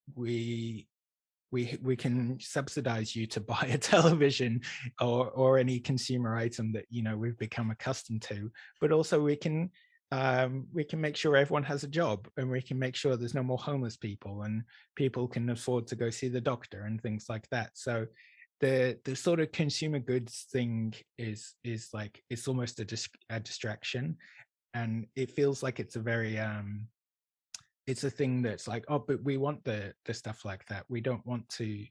can subsidize you to buy a television or any consumer item that we've become accustomed to, but also we can make sure everyone has a job, and we can make sure there's no more homeless people, and people can afford to go see the doctor and things like that. So the sort of consumer goods thing is like, it's almost a distraction, and it feels like it's a very it's a thing that's like, oh, but we want the stuff like that. We don't want to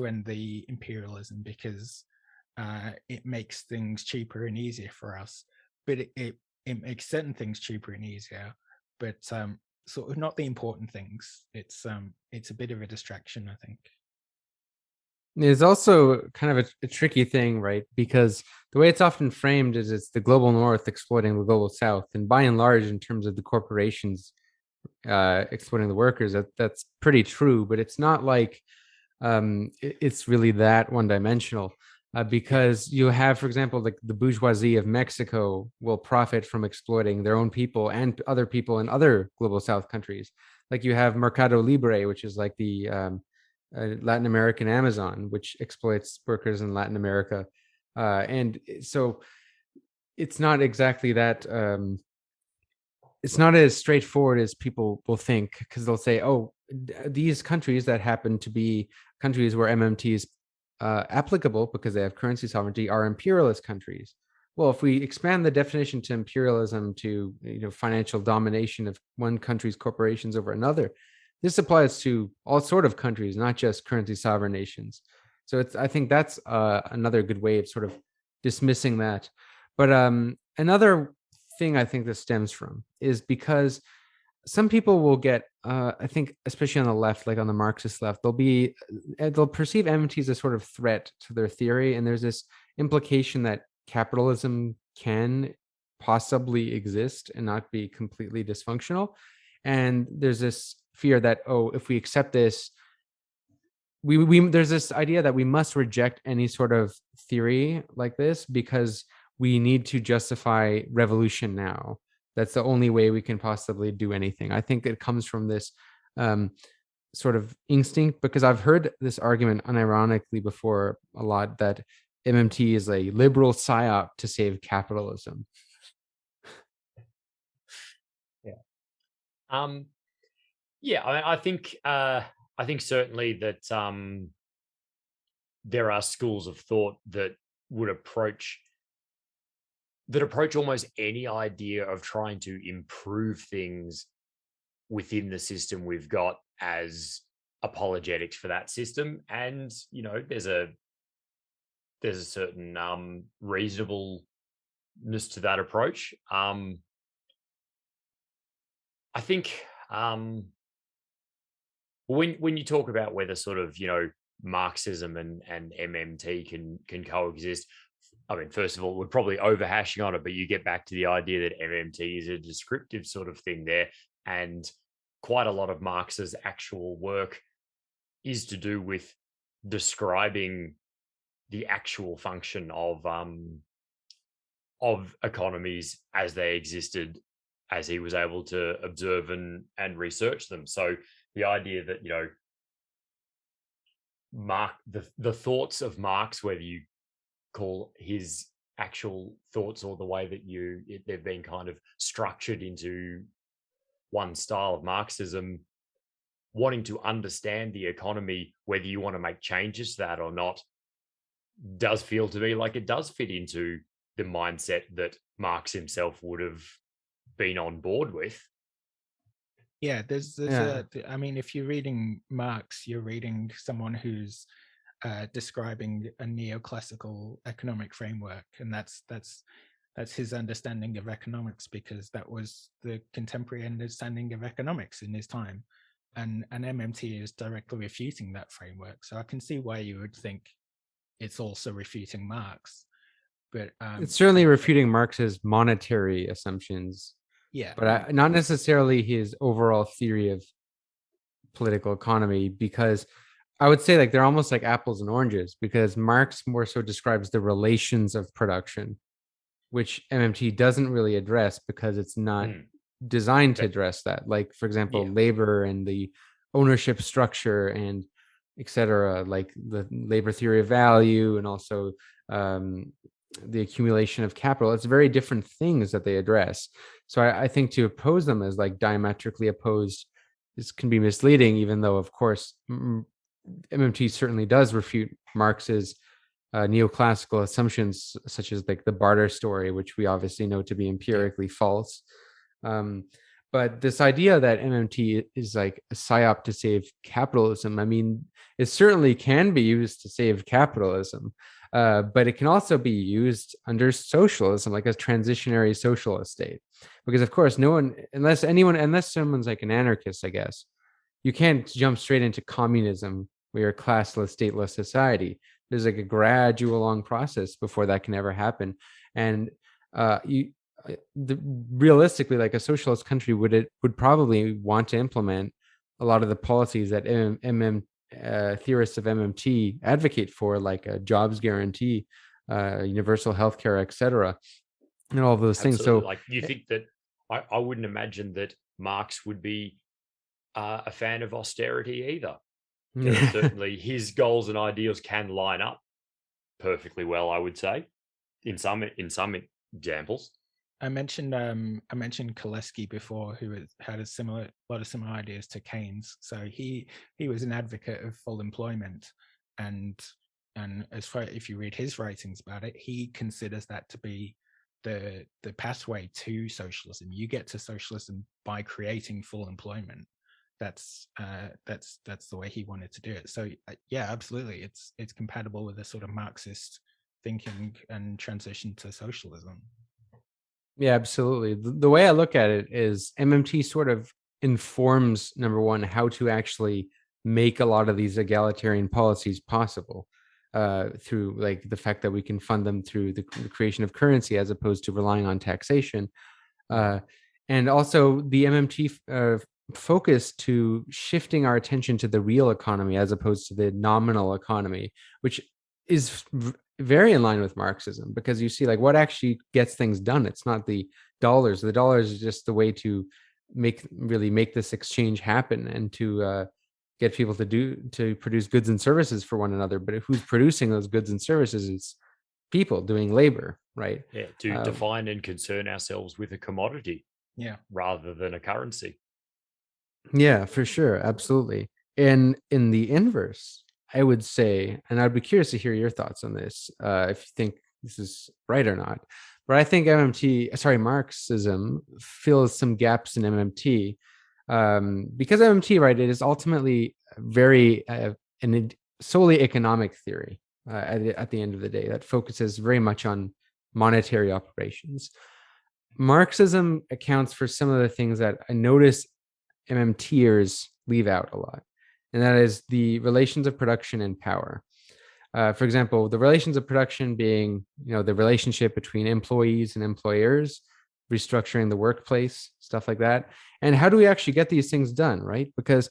end the imperialism because it makes things cheaper and easier for us. But it makes certain things cheaper and easier, but sort of not the important things. It's a bit of a distraction, I think. It's also kind of a tricky thing, right? Because the way it's often framed is it's the global North exploiting the global South, and by and large, in terms of the corporations exploiting the workers, that's pretty true. But it's not like it's really that one-dimensional. because you have, for example, the bourgeoisie of Mexico will profit from exploiting their own people and other people in other global South countries. Like you have Mercado Libre, which is like the Latin American Amazon, which exploits workers in Latin America. And so it's not exactly that. It's not as straightforward as people will think, because they'll say, oh, these countries that happen to be countries where MMT is applicable because they have currency sovereignty are imperialist countries. Well, if we expand the definition to imperialism to financial domination of one country's corporations over another, this applies to all sort of countries, not just currency sovereign nations. So I think that's another good way of sort of dismissing that. But another thing I think this stems from is because some people will get, I think, especially on the left, like on the Marxist left, they'll perceive MMT as a sort of threat to their theory, and there's this implication that capitalism can possibly exist and not be completely dysfunctional, and there's this fear that, oh, if we accept this, there's this idea that we must reject any sort of theory like this because we need to justify revolution now. That's the only way we can possibly do anything. I think it comes from this sort of instinct, because I've heard this argument unironically before a lot, that MMT is a liberal psyop to save capitalism. Yeah. I think certainly that there are schools of thought that would approach almost any idea of trying to improve things within the system we've got as apologetics for that system. And there's a certain reasonableness to that approach. I think when you talk about whether sort of Marxism and MMT can coexist, I mean, first of all, we're probably overhashing on it, but you get back to the idea that MMT is a descriptive sort of thing there, and quite a lot of Marx's actual work is to do with describing the actual function of economies as they existed, as he was able to observe and research them. So the idea that the thoughts of Marx, whether you call his actual thoughts or the way that they've been kind of structured into one style of Marxism, wanting to understand the economy, whether you want to make changes to that or not, does feel to me like it does fit into the mindset that Marx himself would have been on board with. Yeah, I mean, if you're reading Marx, you're reading someone who's describing a neoclassical economic framework, and that's his understanding of economics, because that was the contemporary understanding of economics in his time, and MMT is directly refuting that framework. So I can see why you would think it's also refuting Marx, but it's certainly refuting Marx's monetary assumptions. Yeah, but not necessarily his overall theory of political economy, because I would say they're almost like apples and oranges, because Marx more so describes the relations of production, which MMT doesn't really address because it's not designed to address that. Like, for example, labor and the ownership structure and etc., like the labor theory of value, and also the accumulation of capital. It's very different things that they address. So I think to oppose them as diametrically opposed, this can be misleading, even though, of course, MMT certainly does refute Marx's neoclassical assumptions, such as the barter story, which we obviously know to be empirically false. But this idea that MMT is a psyop to save capitalism, I mean, it certainly can be used to save capitalism, but it can also be used under socialism, like a transitionary socialist state. Because, of course, unless someone's an anarchist, I guess, you can't jump straight into communism, where you're a classless, stateless society. There's a gradual long process before that can ever happen. And realistically, a socialist country would probably want to implement a lot of the policies that theorists of MMT advocate for, like a jobs guarantee, universal healthcare, etc., and all of those things. Absolutely. So Like, you think that I wouldn't imagine that Marx would be a fan of austerity either. Certainly his goals and ideals can line up perfectly well, I would say, in some examples. I mentioned Koleski before, who had a lot of similar ideas to Keynes. So he was an advocate of full employment, and as far, if you read his writings about it, he considers that to be the pathway to socialism. You get to socialism by creating full employment. That's the way he wanted to do it. So yeah, absolutely, it's compatible with a sort of Marxist thinking and transition to socialism. Yeah, absolutely. The way I look at it is MMT sort of informs, number one, how to actually make a lot of these egalitarian policies possible, through like the fact that we can fund them through the creation of currency as opposed to relying on taxation. And also the MMT focus to shifting our attention to the real economy as opposed to the nominal economy, which is very in line with Marxism, because you see, like, what actually gets things done. It's not the dollars. The dollars is just the way to make this exchange happen, and to get people to produce goods and services for one another. But who's producing those goods and services? It's people doing labor, right? Yeah, to define and concern ourselves with a commodity, rather than a currency. Yeah, for sure, absolutely. And in the inverse, I would say, and I'd be curious to hear your thoughts on this, if you think this is right or not. But I think Marxism fills some gaps in MMT, because MMT, right, it is ultimately very solely economic theory, at the end of the day, that focuses very much on monetary operations. Marxism accounts for some of the things that I notice MMTers leave out a lot, and that is the relations of production and power. For example, the relations of production being, the relationship between employees and employers, restructuring the workplace, stuff like that. And how do we actually get these things done, right? Because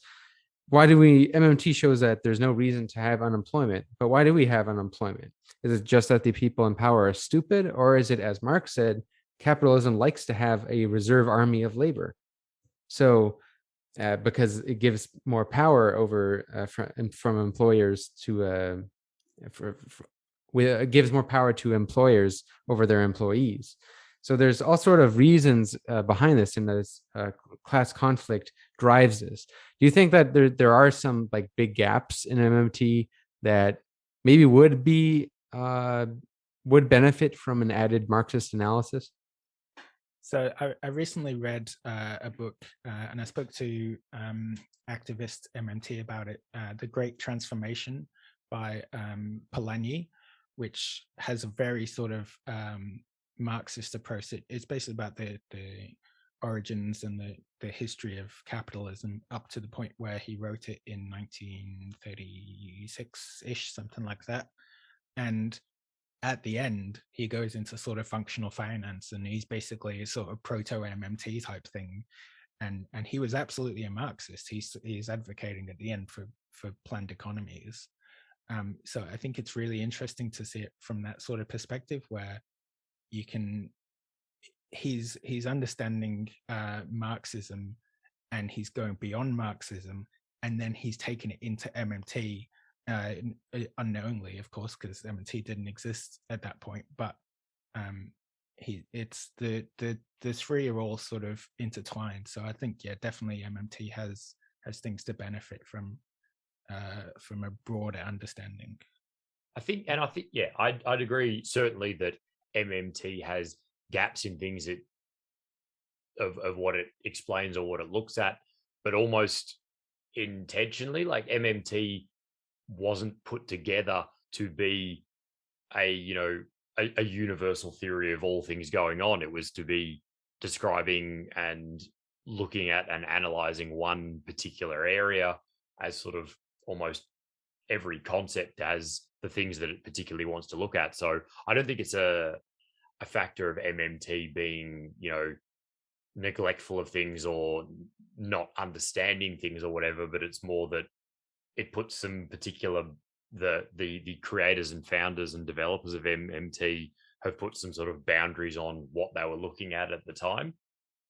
MMT shows that there's no reason to have unemployment, but why do we have unemployment? Is it just that the people in power are stupid, or is it, as Marx said, capitalism likes to have a reserve army of labor? So because it gives more power over from employers to it gives more power to employers over their employees. So there's all sort of reasons behind this, and this class conflict drives this. Do you think that there are some like big gaps in MMT that maybe would benefit from an added Marxist analysis? So I recently read a book, and I spoke to activist MMT about it, The Great Transformation by Polanyi, which has a very sort of Marxist approach. It's basically about the origins and the history of capitalism up to the point where he wrote it in 1936-ish, something like that. And at the end, he goes into sort of functional finance, and he's basically a sort of proto-MMT type thing. And he was absolutely a Marxist. He's advocating at the end for planned economies. So I think it's really interesting to see it from that sort of perspective, where he's understanding Marxism, and he's going beyond Marxism, and then he's taking it into MMT, unknowingly, of course, because MMT didn't exist at that point. But it's the three are all sort of intertwined. So I think, yeah, definitely MMT has things to benefit from a broader understanding. I think, yeah, I'd agree certainly that MMT has gaps in things of what it explains or what it looks at, but almost intentionally, like MMT wasn't put together to be a universal theory of all things going on. It was to be describing and looking at and analyzing one particular area, as sort of almost every concept as the things that it particularly wants to look at. So I don't think it's a factor of MMT being, neglectful of things or not understanding things or whatever, but it's more that it puts some particular the creators and founders and developers of MMT have put some sort of boundaries on what they were looking at the time.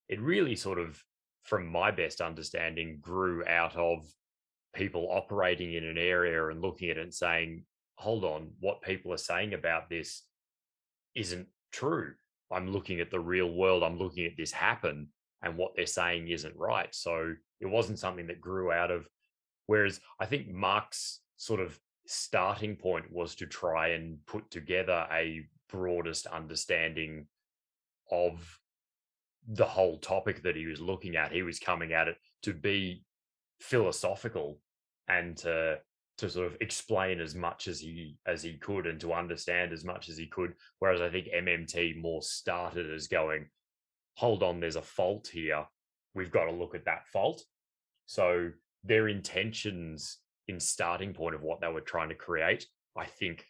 It really sort of, from my best understanding, grew out of people operating in an area and looking at it and saying, hold on, what people are saying about this isn't true. I'm looking at the real world. I'm looking at this happen, and what they're saying isn't right. So it wasn't something that grew out of, whereas I think Marx sort of starting point was to try and put together a broadest understanding of the whole topic that he was looking at. He was coming at it to be philosophical and to sort of explain as much as he could and to understand as much as he could. Whereas I think MMT more started as going, hold on, there's a fault here. We've got to look at that fault. So their intentions in starting point of what they were trying to create, I think,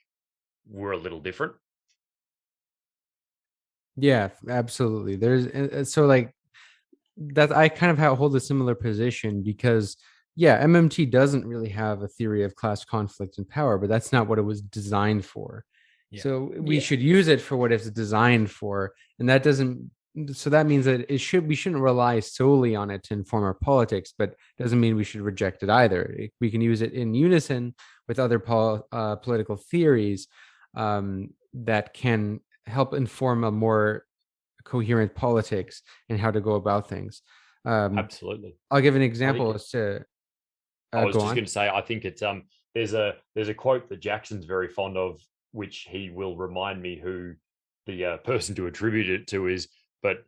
were a little different. Yeah, absolutely. There's so like that. I kind of hold a similar position because, yeah, MMT doesn't really have a theory of class conflict and power, but that's not what it was designed for. Yeah. So we should use it for what it's designed for, and that doesn't. So that means that we shouldn't rely solely on it to inform our politics, but doesn't mean we should reject it either. We can use it in unison with other political theories that can help inform a more coherent politics and how to go about things. Absolutely. I'll give an example as to. I was just going to say, I think it's there's a quote that Jackson's very fond of, which he will remind me who the person to attribute it to is, but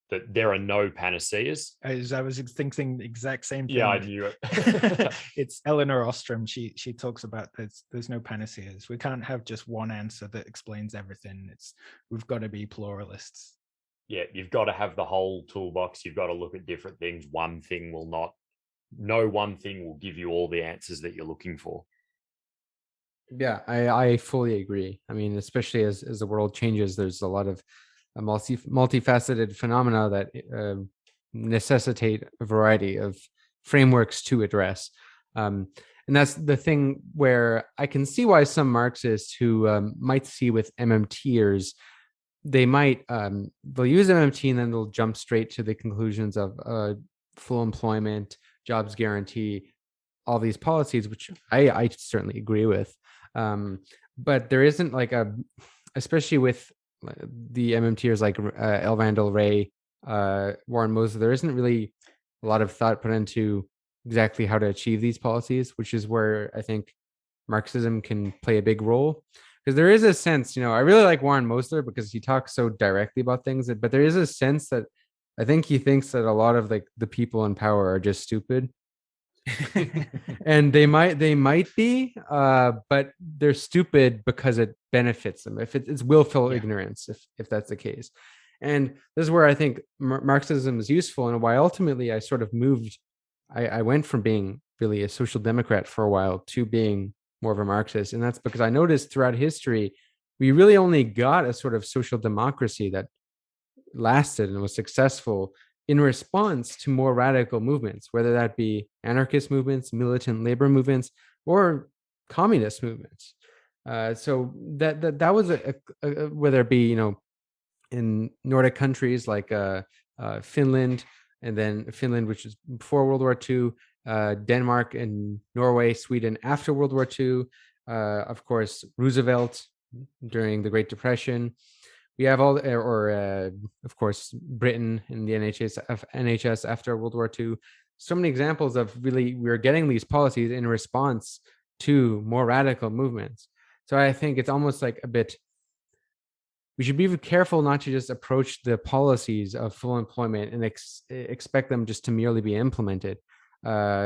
that there are no panaceas. As I was thinking the exact same thing. Yeah, I knew it. It's Eleanor Ostrom. She talks about there's no panaceas. We can't have just one answer that explains everything. We've got to be pluralists. Yeah, you've got to have the whole toolbox. You've got to look at different things. No one thing will give you all the answers that you're looking for. Yeah, I fully agree. I mean, especially as the world changes, there's a lot of multifaceted phenomena that necessitate a variety of frameworks to address. And that's the thing where I can see why some Marxists who might see with MMTers, they might they'll use MMT and then they'll jump straight to the conclusions of full employment, jobs guarantee, all these policies, which I certainly agree with. But there isn't like especially with the MMTers like L. Randall Wray, Warren Moser, there isn't really a lot of thought put into exactly how to achieve these policies, which is where I think Marxism can play a big role. Because there is a sense, I really like Warren Moser because he talks so directly about things, but there is a sense that I think he thinks that a lot of like the people in power are just stupid. And they might be, but they're stupid because it benefits them. If it's willful ignorance, if that's the case. And this is where I think Marxism is useful, and why ultimately I sort of moved. I went from being really a social democrat for a while to being more of a Marxist, and that's because I noticed throughout history we really only got a sort of social democracy that lasted and was successful in response to more radical movements, whether that be anarchist movements, militant labor movements, or communist movements. So that was whether it be in Nordic countries like Finland, and then Finland, which is before World War II, Denmark and Norway, Sweden after World War II, of course Roosevelt during the Great Depression. We have of course, Britain and the NHS after World War II. So many examples of really we're getting these policies in response to more radical movements. So I think it's almost like we should be careful not to just approach the policies of full employment and expect them just to merely be implemented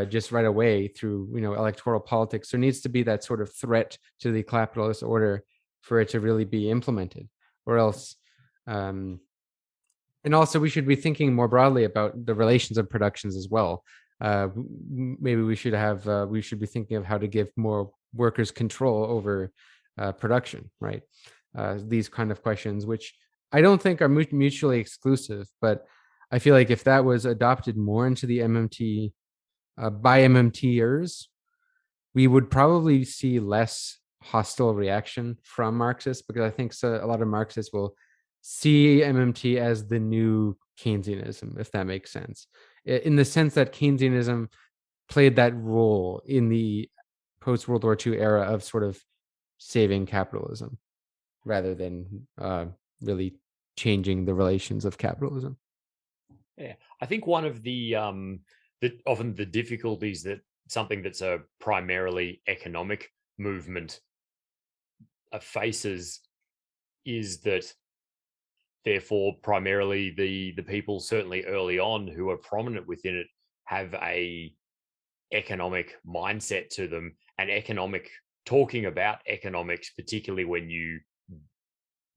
just right away through electoral politics. There needs to be that sort of threat to the capitalist order for it to really be implemented. Or else, and also we should be thinking more broadly about the relations of productions as well. Maybe we should be thinking of how to give more workers control over production, right? These kind of questions, which I don't think are mutually exclusive, but I feel like if that was adopted more into the MMT by MMTers, we would probably see less hostile reaction from Marxists, because I think a lot of Marxists will see MMT as the new Keynesianism, if that makes sense, in the sense that Keynesianism played that role in the post-World War II era of sort of saving capitalism rather than really changing the relations of capitalism. Yeah, I think one of the often the difficulties that something that's a primarily economic movement faces is that therefore primarily the people certainly early on who are prominent within it have a economic mindset to them, and economic talking about economics, particularly when you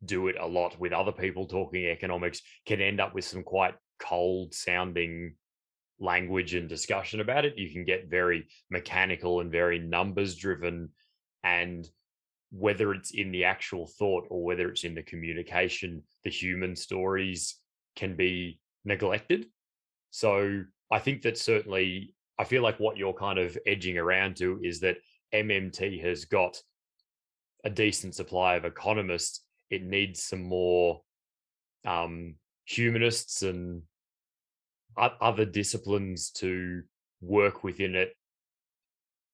do it a lot with other people talking economics, can end up with some quite cold sounding language and discussion about it. You can get very mechanical and very numbers driven, and whether it's in the actual thought or whether it's in the communication, the human stories can be neglected. So I think that certainly, I feel like what you're kind of edging around to is that MMT has got a decent supply of economists. It needs some more humanists and other disciplines to work within it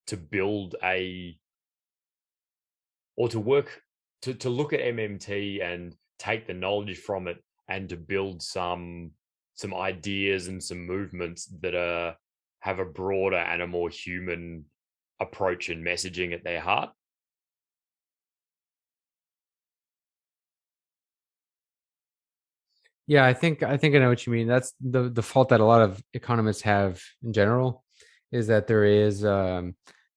to build to work to look at MMT and take the knowledge from it and to build some ideas and some movements that have a broader and a more human approach and messaging at their heart. Yeah, I think I know what you mean. That's the fault that a lot of economists have in general, is that there is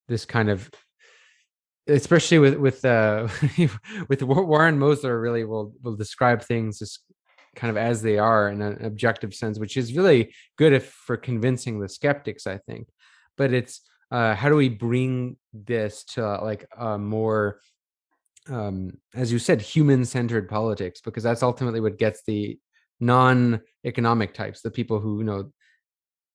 this kind of, especially with with Warren Mosler, really will describe things as kind of as they are in an objective sense, which is really good for convincing the skeptics, I think. But it's how do we bring this to like a more as you said, human-centered politics, because that's ultimately what gets the non-economic types, the people who, you know,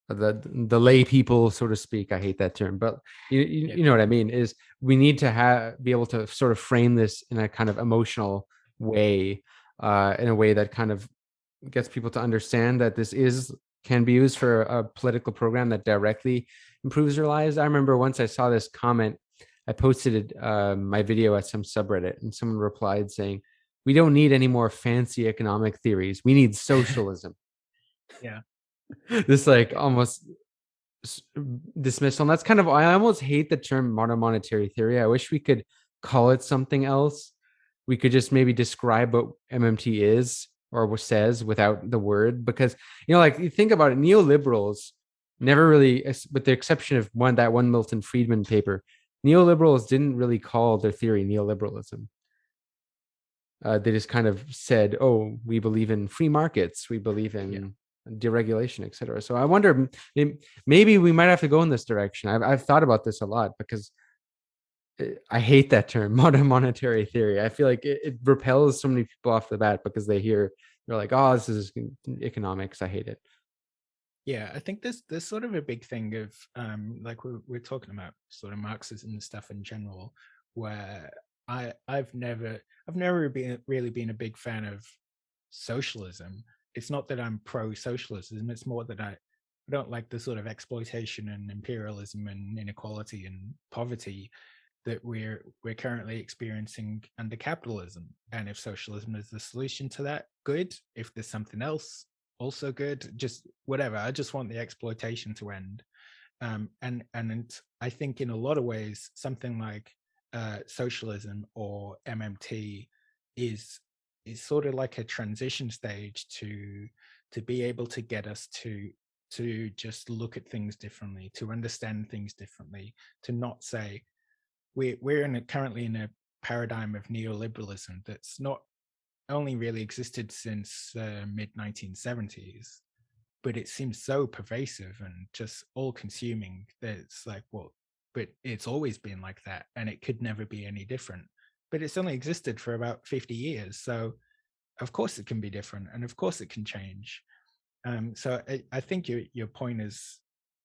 the lay people, so to speak. I hate that term, but you know what I mean, is we need to be able to sort of frame this in a kind of emotional way, in a way that kind of gets people to understand that this can be used for a political program that directly improves their lives. I remember once I saw this comment, I posted my video at some subreddit, and someone replied saying, "We don't need any more fancy economic theories. We need socialism." Yeah. This like almost dismissal. And that's kind of, I almost hate the term modern monetary theory. I wish we could call it something else. We could just maybe describe what MMT is or says without the word, because, you know, like you think about it, neoliberals never really, with the exception of that one Milton Friedman paper, neoliberals didn't really call their theory neoliberalism. They just kind of said, "Oh, we believe in free markets. We believe in deregulation, etc." So I wonder, maybe we might have to go in this direction. I've thought about this a lot, because I hate that term, modern monetary theory. I feel like it repels so many people off the bat, because they're like, "Oh, this is economics. I hate it." Yeah, I think there's sort of a big thing of like we're talking about sort of Marxism and stuff in general, where I've never really been a big fan of socialism. It's not that I'm pro socialism, it's more that I don't like the sort of exploitation and imperialism and inequality and poverty that we're currently experiencing under capitalism. And if socialism is the solution to that, good. If there's something else, also good. Just whatever. I just want the exploitation to end. And I think in a lot of ways, something like socialism or MMT is sort of like a transition stage to be able to get us to just look at things differently, to understand things differently, to not say we're currently in a paradigm of neoliberalism that's not only really existed since mid 1970s, but it seems so pervasive and just all consuming that it's like, well, but it's always been like that and it could never be any different. But it's only existed for about 50 years. So of course it can be different and of course it can change. So I think your point is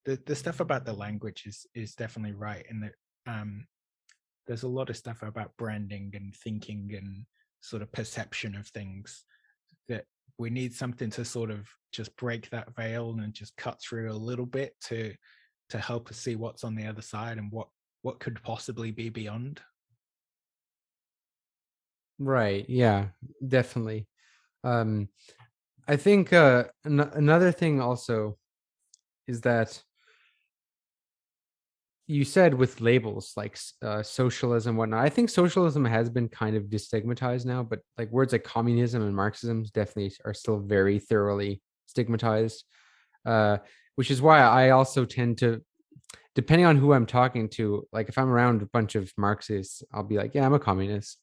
the stuff about the language is definitely right, in that there's a lot of stuff about branding and thinking and sort of perception of things that we need something to sort of just break that veil and just cut through a little bit to help us see what's on the other side and what could possibly be beyond. Right. Yeah, definitely. I think another thing also is that you said with labels like socialism and whatnot. I think socialism has been kind of destigmatized now, but like words like communism and Marxism definitely are still very thoroughly stigmatized, which is why I also tend to, depending on who I'm talking to, like if I'm around a bunch of Marxists, I'll be like, yeah, I'm a communist.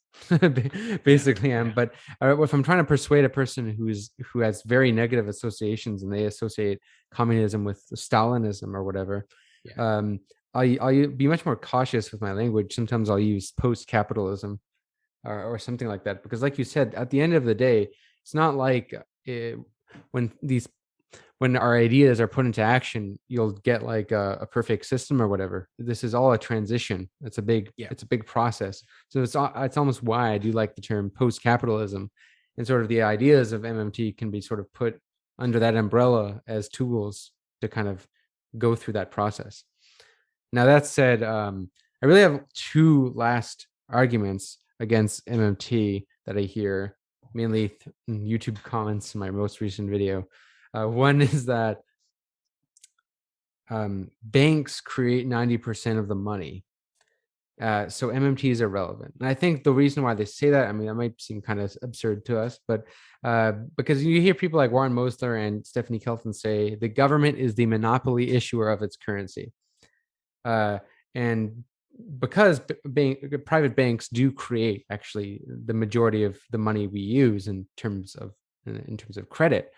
Basically am. But if I'm trying to persuade a person who has very negative associations and they associate communism with Stalinism or whatever, I'll be much more cautious with my language. Sometimes I'll use post-capitalism or something like that, because like you said, at the end of the day, it's not like when our ideas are put into action, you'll get like a perfect system or whatever. This is all a transition. It's a big process. So it's almost why I do like the term post-capitalism, and sort of the ideas of MMT can be sort of put under that umbrella as tools to kind of go through that process. Now that said, I really have two last arguments against MMT that I hear mainly in YouTube comments in my most recent video. One is that banks create 90% of the money. So MMT is irrelevant. And I think the reason why they say that, I mean, that might seem kind of absurd to us, but because you hear people like Warren Mosler and Stephanie Kelton say the government is the monopoly issuer of its currency. And because private banks do create actually the majority of the money we use in terms of credit,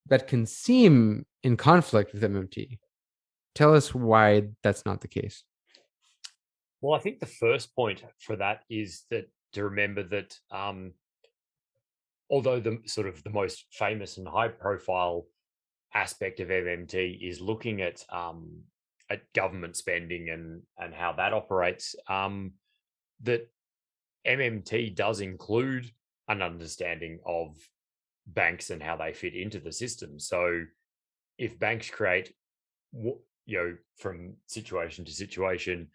that can seem in conflict with MMT. Tell us why that's not the case. Well, I think the first point for that is that to remember that although the sort of the most famous and high profile aspect of MMT is looking at government spending and how that operates, that MMT does include an understanding of banks and how they fit into the system. So if banks create, from situation to situation,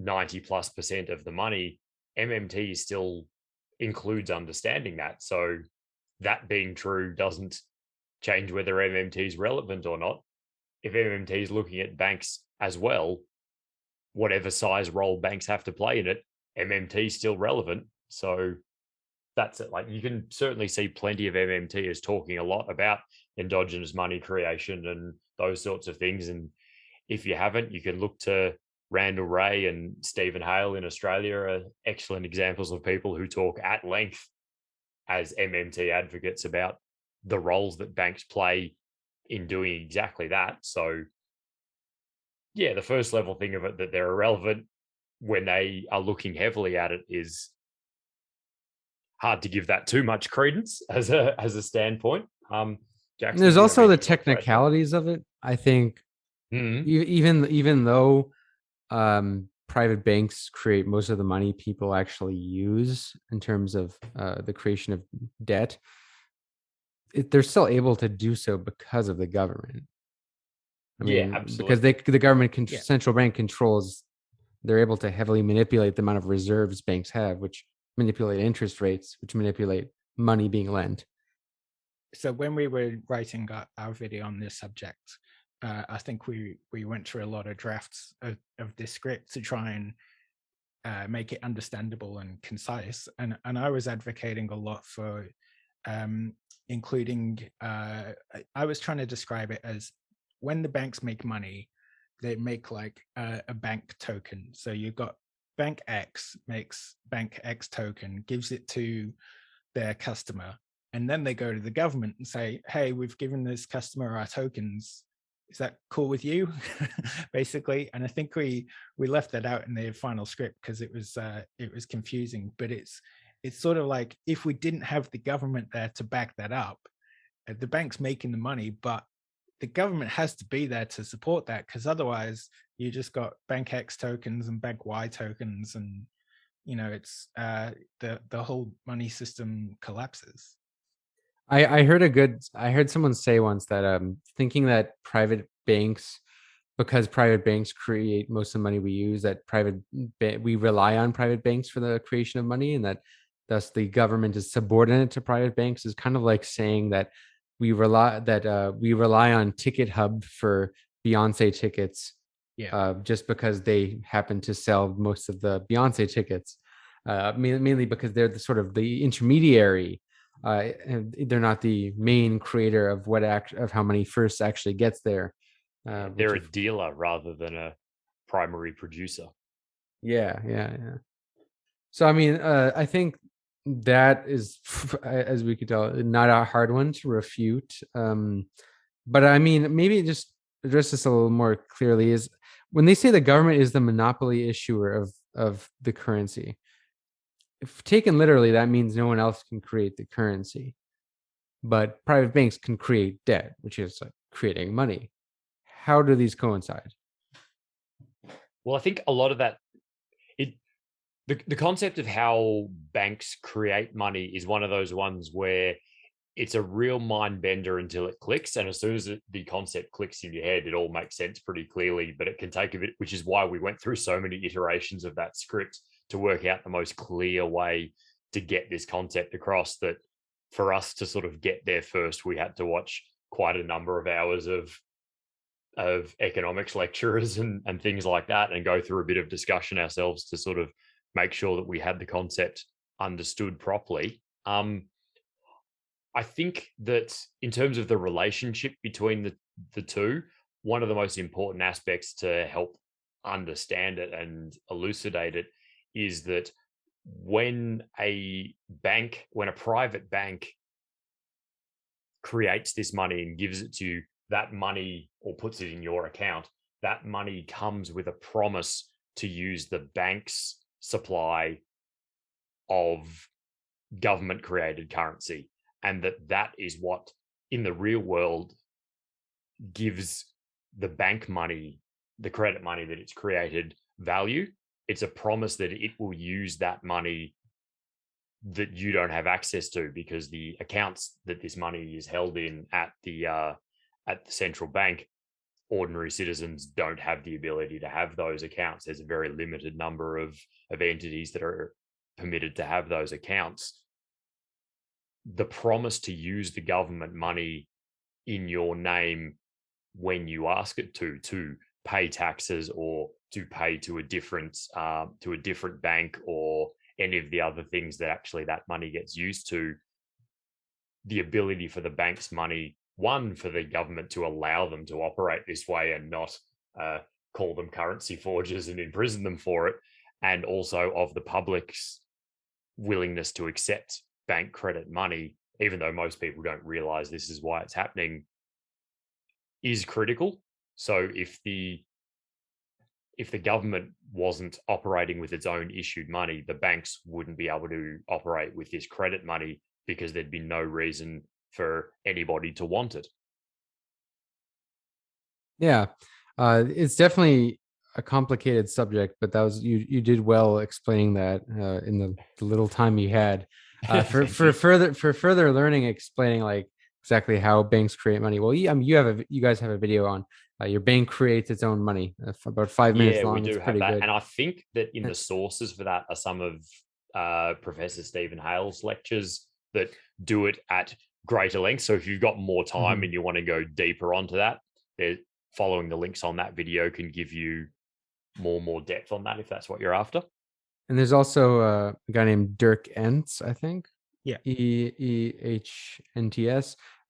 90+% of the money, MMT still includes understanding that. So that being true doesn't change whether MMT is relevant or not. If MMT is looking at banks as well, whatever size role banks have to play in it, MMT is still relevant. So that's it. Like, you can certainly see plenty of MMT as talking a lot about endogenous money creation and those sorts of things. And if you haven't, you can look to Randall Ray and Stephen Hale in Australia are excellent examples of people who talk at length as MMT advocates about the roles that banks play in doing exactly that. So yeah, the first level thing of it, that they're irrelevant when they are looking heavily at it, is hard to give that too much credence as a standpoint. Jackson, there's also the technicalities of it. I think even though private banks create most of the money people actually use in terms of the creation of debt, they're still able to do so because of the government. I mean, because the government central bank controls, they're able to heavily manipulate the amount of reserves banks have, which manipulate interest rates, which manipulate money being lent. So when we were writing our video on this subject, I think we went through a lot of drafts of this script to try and make it understandable and concise. And I was advocating a lot for including, I was trying to describe it as when the banks make money, they make like a bank token. So you've got Bank X makes Bank X token, gives it to their customer, and then they go to the government and say, hey, we've given this customer our tokens. Is that cool with you? Basically. And I think we left that out in the final script because it was confusing, but it's sort of like, if we didn't have the government there to back that up, the bank's making the money, but the government has to be there to support that, because otherwise you just got bank X tokens and bank Y tokens, and it's the whole money system collapses. I heard someone say once that thinking that private banks, because private banks create most of the money we use, that we rely on private banks for the creation of money, and that thus the government is subordinate to private banks, is kind of like saying that we rely on Ticket Hub for Beyonce tickets, just because they happen to sell most of the Beyonce tickets, mainly because they're the sort of the intermediary. And they're not the main creator of of how money first actually gets there. They're a dealer rather than a primary producer. Yeah. So I mean, I think that is, as we could tell, not a hard one to refute. But I mean, maybe just address this a little more clearly, is when they say the government is the monopoly issuer of the currency. If taken literally, that means no one else can create the currency, but private banks can create debt, which is like creating money. How do these coincide? Well, I think a lot of that, the concept of how banks create money is one of those ones where it's a real mind bender until it clicks. And as soon as the concept clicks in your head, it all makes sense pretty clearly, but it can take a bit, which is why we went through so many iterations of that script to work out the most clear way to get this concept across. That for us to sort of get there first, we had to watch quite a number of hours of economics lecturers and things like that, and go through a bit of discussion ourselves to sort of make sure that we had the concept understood properly. I think that in terms of the relationship between the two, one of the most important aspects to help understand it and elucidate it is that when a private bank creates this money and gives it to you, that money, or puts it in your account, that money comes with a promise to use the bank's supply of government created currency. And that is what in the real world gives the bank money, the credit money that it's created, value. It's a promise that it will use that money that you don't have access to, because the accounts that this money is held in at the central bank, ordinary citizens don't have the ability to have those accounts. There's a very limited number of entities that are permitted to have those accounts. The promise to use the government money in your name when you ask it to pay taxes, or to pay to a different bank, or any of the other things that actually that money gets used to, the ability for the bank's money, one, for the government to allow them to operate this way and not call them currency forgers and imprison them for it, and also of the public's willingness to accept bank credit money, even though most people don't realize this is why it's happening, is critical. So if the government wasn't operating with its own issued money, the banks wouldn't be able to operate with this credit money, because there'd be no reason for anybody to want it. Yeah, it's definitely a complicated subject, but that was you did well explaining that in the little time you had. For further learning, explaining like exactly how banks create money. Well, you guys have a video on your bank creates its own money, about 5 minutes long. We do it's have pretty that, good. and I think that in the sources for that are some of Professor Stephen Hale's lectures that do it at greater length. So if you've got more time and you want to go deeper onto that, following the links on that video can give you more depth on that, if that's what you're after. And there's also a guy named Dirk Entz, I think. Yeah. EHNTS,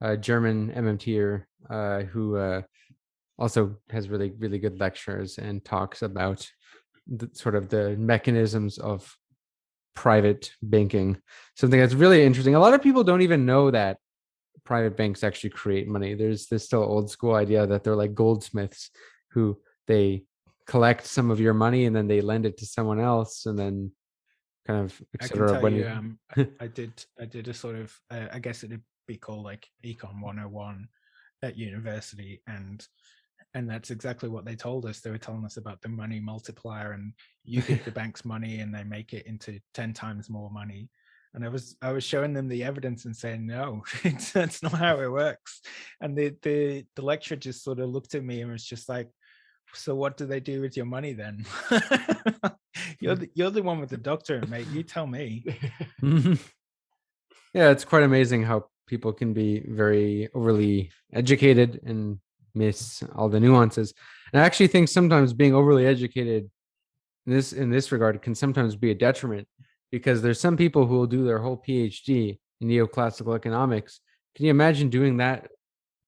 a German MMTer, who also has really, really good lectures and talks about the mechanisms of private banking. Something that's really interesting. A lot of people don't even know that private banks actually create money. There's this still old school idea that they're like goldsmiths who they collect some of your money and then they lend it to someone else, and then kind of I can tell you, I did a sort of I guess it'd be called like Econ 101, at university, and that's exactly what they told us. They were telling us about the money multiplier, and you give the banks money and they make it into 10 times more money. And I was showing them the evidence and saying, no, that's not how it works. And the lecturer just sort of looked at me and was just like, so what do they do with your money then? You're the one with the doctorate, mate. You tell me. Yeah, it's quite amazing how people can be very overly educated and miss all the nuances. And I actually think sometimes being overly educated in this regard can sometimes be a detriment, because there's some people who will do their whole PhD in neoclassical economics. Can you imagine doing that,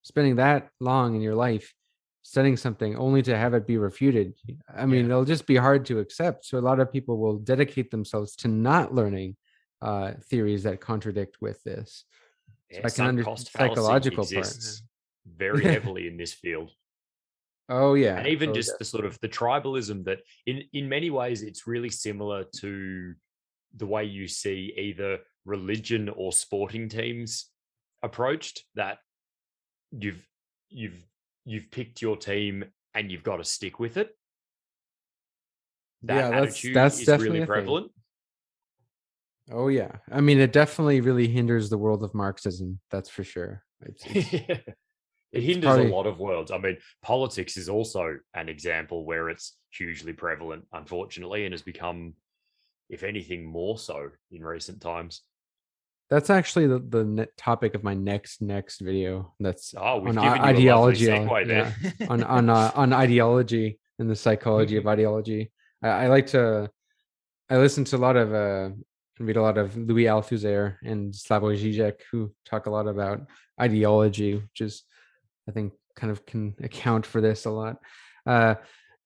spending that long in your life studying something only to have it be refuted? I mean, it'll just be hard to accept. So a lot of people will dedicate themselves to not learning theories that contradict with this. So I can understand the psychological part. Very heavily in this field. Oh yeah. And even just the sort of the tribalism that in many ways it's really similar to the way you see either religion or sporting teams approached, that you've picked your team and you've got to stick with it. That attitude is really prevalent. Oh yeah. I mean, it definitely really hinders the world of Marxism, that's for sure. It hinders a lot of worlds. I mean, politics is also an example where it's hugely prevalent, unfortunately, and has become, if anything, more so in recent times. That's actually the topic of my next video. That's on ideology. On ideology and the psychology of ideology. I listen to a lot of read a lot of Louis Althusser and Slavoj Žižek, who talk a lot about ideology, which is, I think, kind of can account for this a lot. But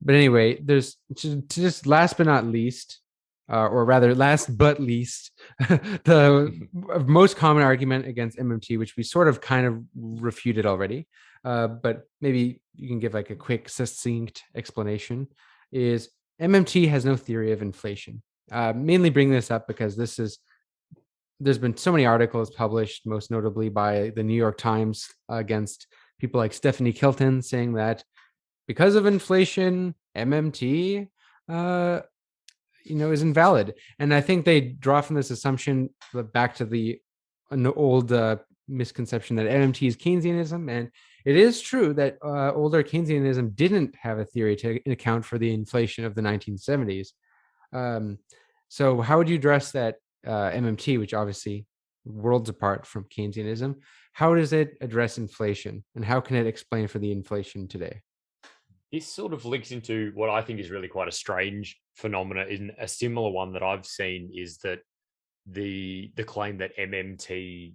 anyway, there's just last but not least, or rather last but least, the most common argument against MMT, which we sort of kind of refuted already, but maybe you can give like a quick, succinct explanation, is MMT has no theory of inflation. Mainly bring this up because there's been so many articles published, most notably by the New York Times, against people like Stephanie Kilton, saying that because of inflation, MMT, is invalid. And I think they draw from this assumption back to an old misconception that MMT is Keynesianism. And it is true that older Keynesianism didn't have a theory to account for the inflation of the 1970s. So how would you address that MMT, which obviously worlds apart from Keynesianism? How does it address inflation, and how can it explain for the inflation today? This sort of links into what I think is really quite a strange phenomena. In a similar one that I've seen is that the claim that MMT,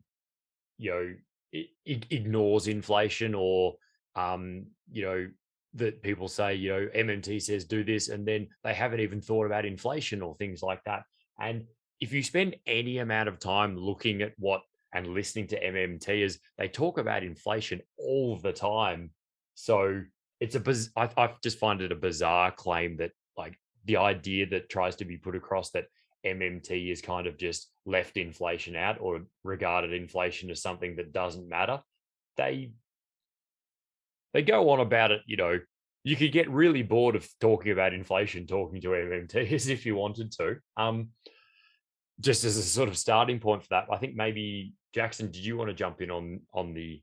ignores inflation, or that people say, MMT says do this, and then they haven't even thought about inflation or things like that. And if you spend any amount of time looking at and listening to MMT, as they talk about inflation all the time. So I just find it a bizarre claim that, like, the idea that tries to be put across that MMT is kind of just left inflation out or regarded inflation as something that doesn't matter. They go on about it, you could get really bored of talking about inflation, talking to MMT as if you wanted to. Just as a sort of starting point for that, I think maybe, Jackson, did you want to jump in on the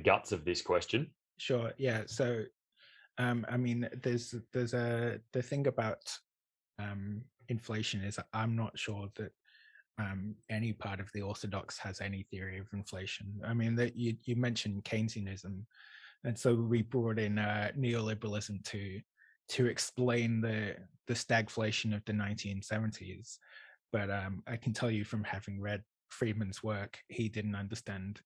guts of this question? Sure. Yeah. So, I mean, the thing about inflation is I'm not sure that any part of the orthodox has any theory of inflation. I mean, that you mentioned Keynesianism, and so we brought in neoliberalism to explain the stagflation of the 1970s. But I can tell you from having read Friedman's work, he didn't understand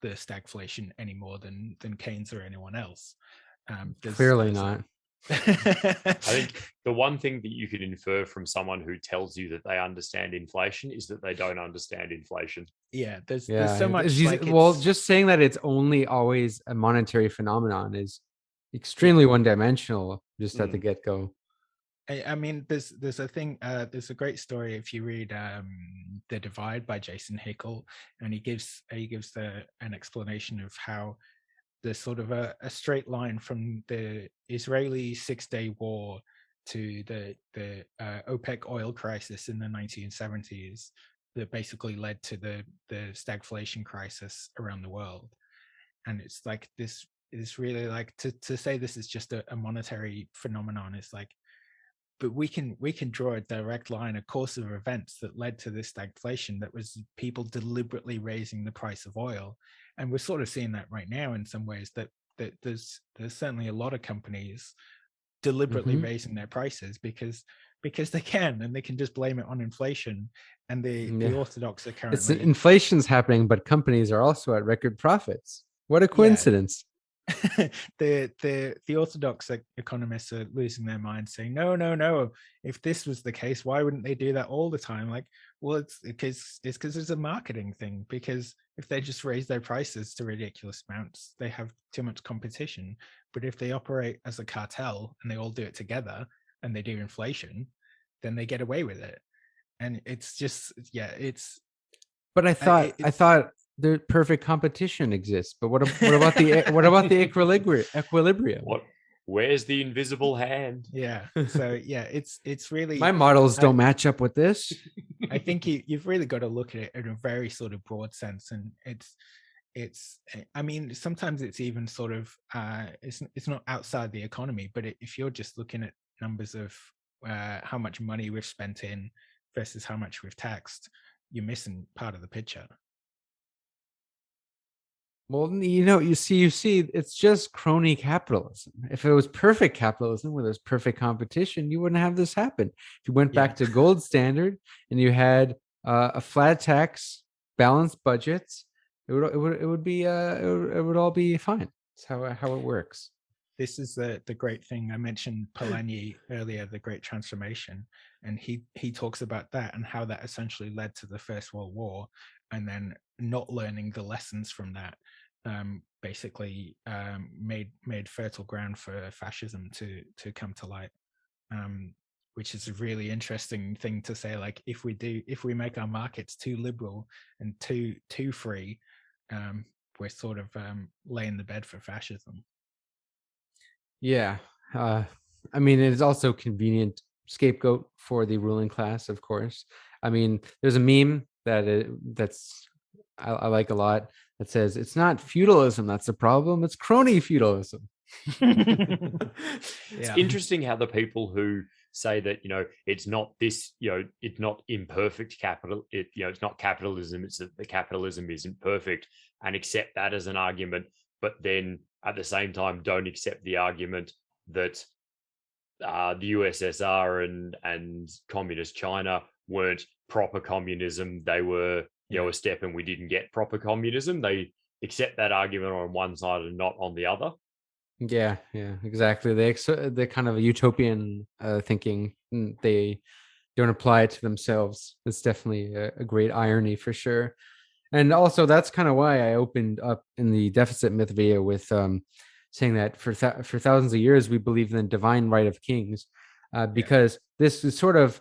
the stagflation any more than Keynes or anyone else. Clearly not. I think the one thing that you could infer from someone who tells you that they understand inflation is that they don't understand inflation. Yeah, there's so much. Just saying that it's only always a monetary phenomenon is extremely one-dimensional just at the get-go. I mean, there's a thing. There's a great story if you read "The Divide" by Jason Hickel, and he gives an explanation of how there's sort of a straight line from the Israeli 6-day war to the OPEC oil crisis in the 1970s that basically led to the stagflation crisis around the world. And it's like this is really like to say this is just a monetary phenomenon is like, but we can draw a direct line, a course of events that led to this stagflation that was people deliberately raising the price of oil. And we're sort of seeing that right now in some ways, that there's certainly a lot of companies deliberately raising their prices because they can, and they can just blame it on inflation. And the orthodox are currently, inflation's happening, but companies are also at record profits. What a coincidence. The orthodox economists are losing their minds, saying no, if this was the case, why wouldn't they do that all the time? Like, well, it's because it's a marketing thing, because if they just raise their prices to ridiculous amounts, they have too much competition. But if they operate as a cartel and they all do it together and they do inflation, then they get away with it. And it's just, but I thought the perfect competition exists, but what about the equilibrium? Where's the invisible hand? So it's really, my models don't match up with this. I think you've really got to look at it in a very sort of broad sense. And it's I mean, sometimes it's even sort of it's not outside the economy, but if you're just looking at numbers of how much money we've spent in versus how much we've taxed, you're missing part of the picture. Well, you see, it's just crony capitalism. If it was perfect capitalism, where there's perfect competition, you wouldn't have this happen. If you went back to gold standard and you had a flat tax, balanced budgets, it would all be fine. That's how it works. This is the great thing. I mentioned Polanyi earlier, the Great Transformation, and he talks about that and how that essentially led to the First World War, and then not learning the lessons from that basically made fertile ground for fascism to come to light, which is a really interesting thing to say. Like, if we make our markets too liberal and too free, we're sort of laying the bed for fascism. Yeah. I mean, it is also convenient scapegoat for the ruling class, of course. I mean, there's a meme that's I like a lot that says, it's not feudalism that's the problem, it's crony feudalism. It's interesting how the people who say that, it's not this, it's not imperfect capital, it's not capitalism, it's that the capitalism isn't perfect, and accept that as an argument, but then at the same time don't accept the argument that the USSR and communist China weren't proper communism. They were a step, and we didn't get proper communism. They accept that argument on one side and not on the other. Yeah, exactly. They kind of a utopian thinking. They don't apply it to themselves. It's definitely a great irony for sure. And also, that's kind of why I opened up in the deficit myth video with saying that for thousands of years we believed in the divine right of kings, because this is sort of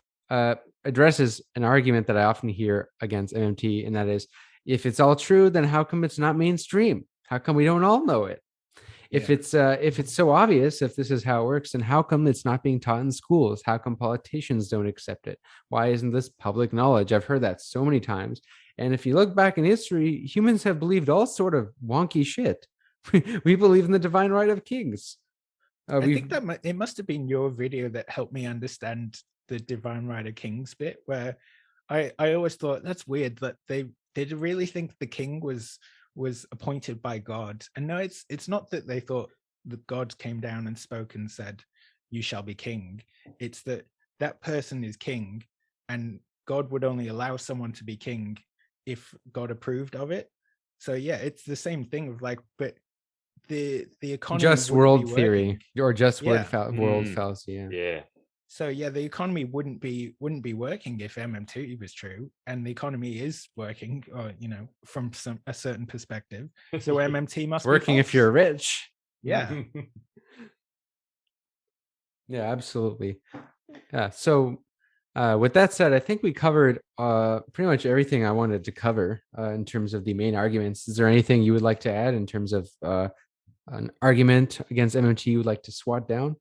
addresses an argument that I often hear against MMT, and that is, if it's all true, then how come it's not mainstream? How come we don't all know it? If it's so obvious, if this is how it works, then how come it's not being taught in schools? How come politicians don't accept it? Why isn't this public knowledge? I've heard that so many times. And if you look back in history, humans have believed all sort of wonky shit. We believe in the divine right of kings. I think that it must have been your video that helped me understand the divine right of kings bit, where I always thought that's weird that they really think the king was appointed by God. And no, it's not that they thought that God came down and spoke and said, you shall be king. It's that person is king, and God would only allow someone to be king if God approved of it. So it's the same thing of like, but the economy, just world theory or just world fallacy. So the economy wouldn't be working if MMT was true, and the economy is working, from a certain perspective. So MMT must be working false. If you're rich. Yeah. Yeah, absolutely. Yeah. So with that said, I think we covered pretty much everything I wanted to cover in terms of the main arguments. Is there anything you would like to add in terms of an argument against MMT you would like to swat down?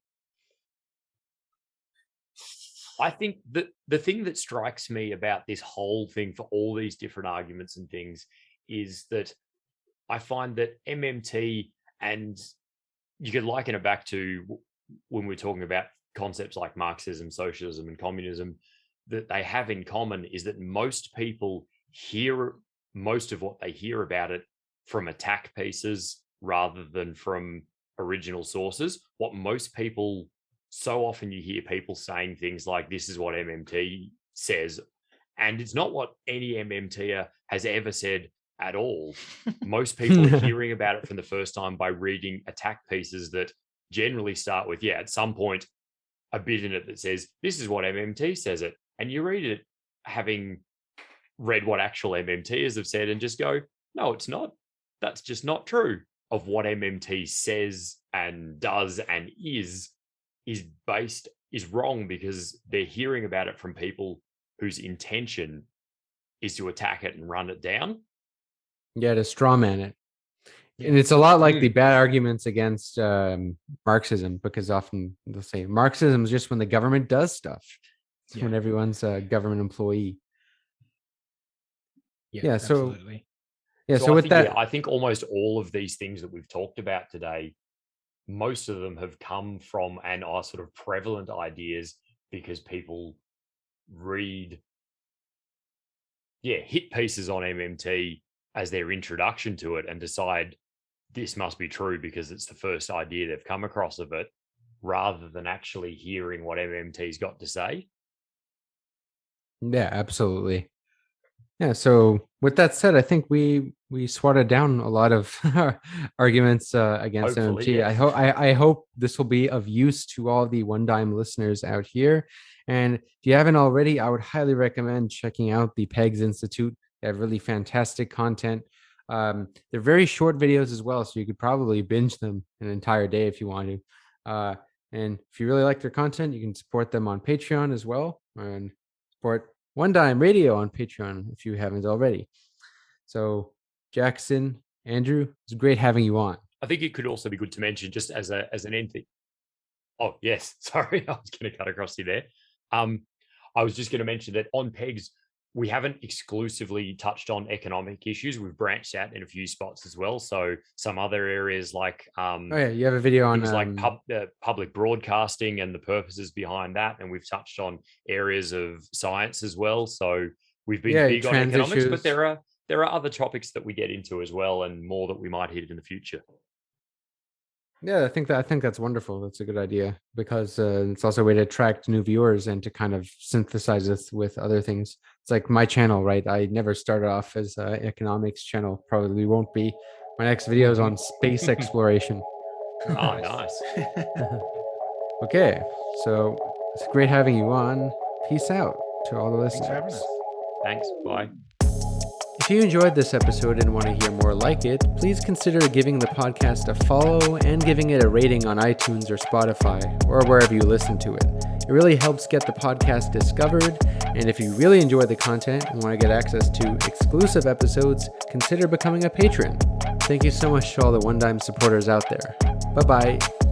I think that the thing that strikes me about this whole thing for all these different arguments and things is that I find that MMT, and you could liken it back to when we're talking about concepts like Marxism, socialism, and communism, that they have in common is that most people hear most of what they hear about it from attack pieces rather than from original sources. What most people, so often you hear people saying things like, this is what MMT says, and it's not what any MMTer has ever said at all. Most people are hearing about it from the first time by reading attack pieces that generally start with, at some point, a bit in it that says, this is what MMT says it. And you read it having read what actual MMTers have said and just go, no, it's not. That's just not true. Of what MMT says and does and is wrong, because they're hearing about it from people whose intention is to attack it and run it down. Yeah, to straw man it. And it's a lot like the bad arguments against Marxism, because often they'll say Marxism is just when the government does stuff. It's when everyone's a government employee. Absolutely. So with that, I think almost all of these things that we've talked about today, most of them have come from and are sort of prevalent ideas because people read, hit pieces on MMT as their introduction to it and decide this must be true because it's the first idea they've come across of it, rather than actually hearing what MMT's got to say. Yeah, absolutely. Yeah, so with that said, I think we swatted down a lot of arguments against MMT. Yeah. I hope this will be of use to all the One Dime listeners out here. And if you haven't already, I would highly recommend checking out the PEGS Institute. They have really fantastic content. They're very short videos as well, so you could probably binge them an entire day if you want to. And if you really like their content, you can support them on Patreon as well, and support One Dime Radio on Patreon if you haven't already. So Jackson, Andrew, it's great having you on. I think it could also be good to mention, just as an end thing. Oh yes, sorry, I was going to cut across you there. I was just going to mention that on PEGS, we haven't exclusively touched on economic issues. We've branched out in a few spots as well. So some other areas like you have a video on things like public broadcasting and the purposes behind that, and we've touched on areas of science as well. So we've been big on economics, but there are other topics that we get into as well, and more that we might hit in the future. Yeah, I think that's wonderful. That's a good idea, because it's also a way to attract new viewers and to kind of synthesize this with other things. It's like my channel, right? I never started off as an economics channel. Probably won't be. My next video is on space exploration. Oh, nice. Okay, so it's great having you on. Peace out to all the listeners. Thanks. Bye. If you enjoyed this episode and want to hear more like it, please consider giving the podcast a follow and giving it a rating on iTunes or Spotify, or wherever you listen to it. It really helps get the podcast discovered, and if you really enjoy the content and want to get access to exclusive episodes, consider becoming a patron. Thank you so much to all the One Dime supporters out there. Bye-bye.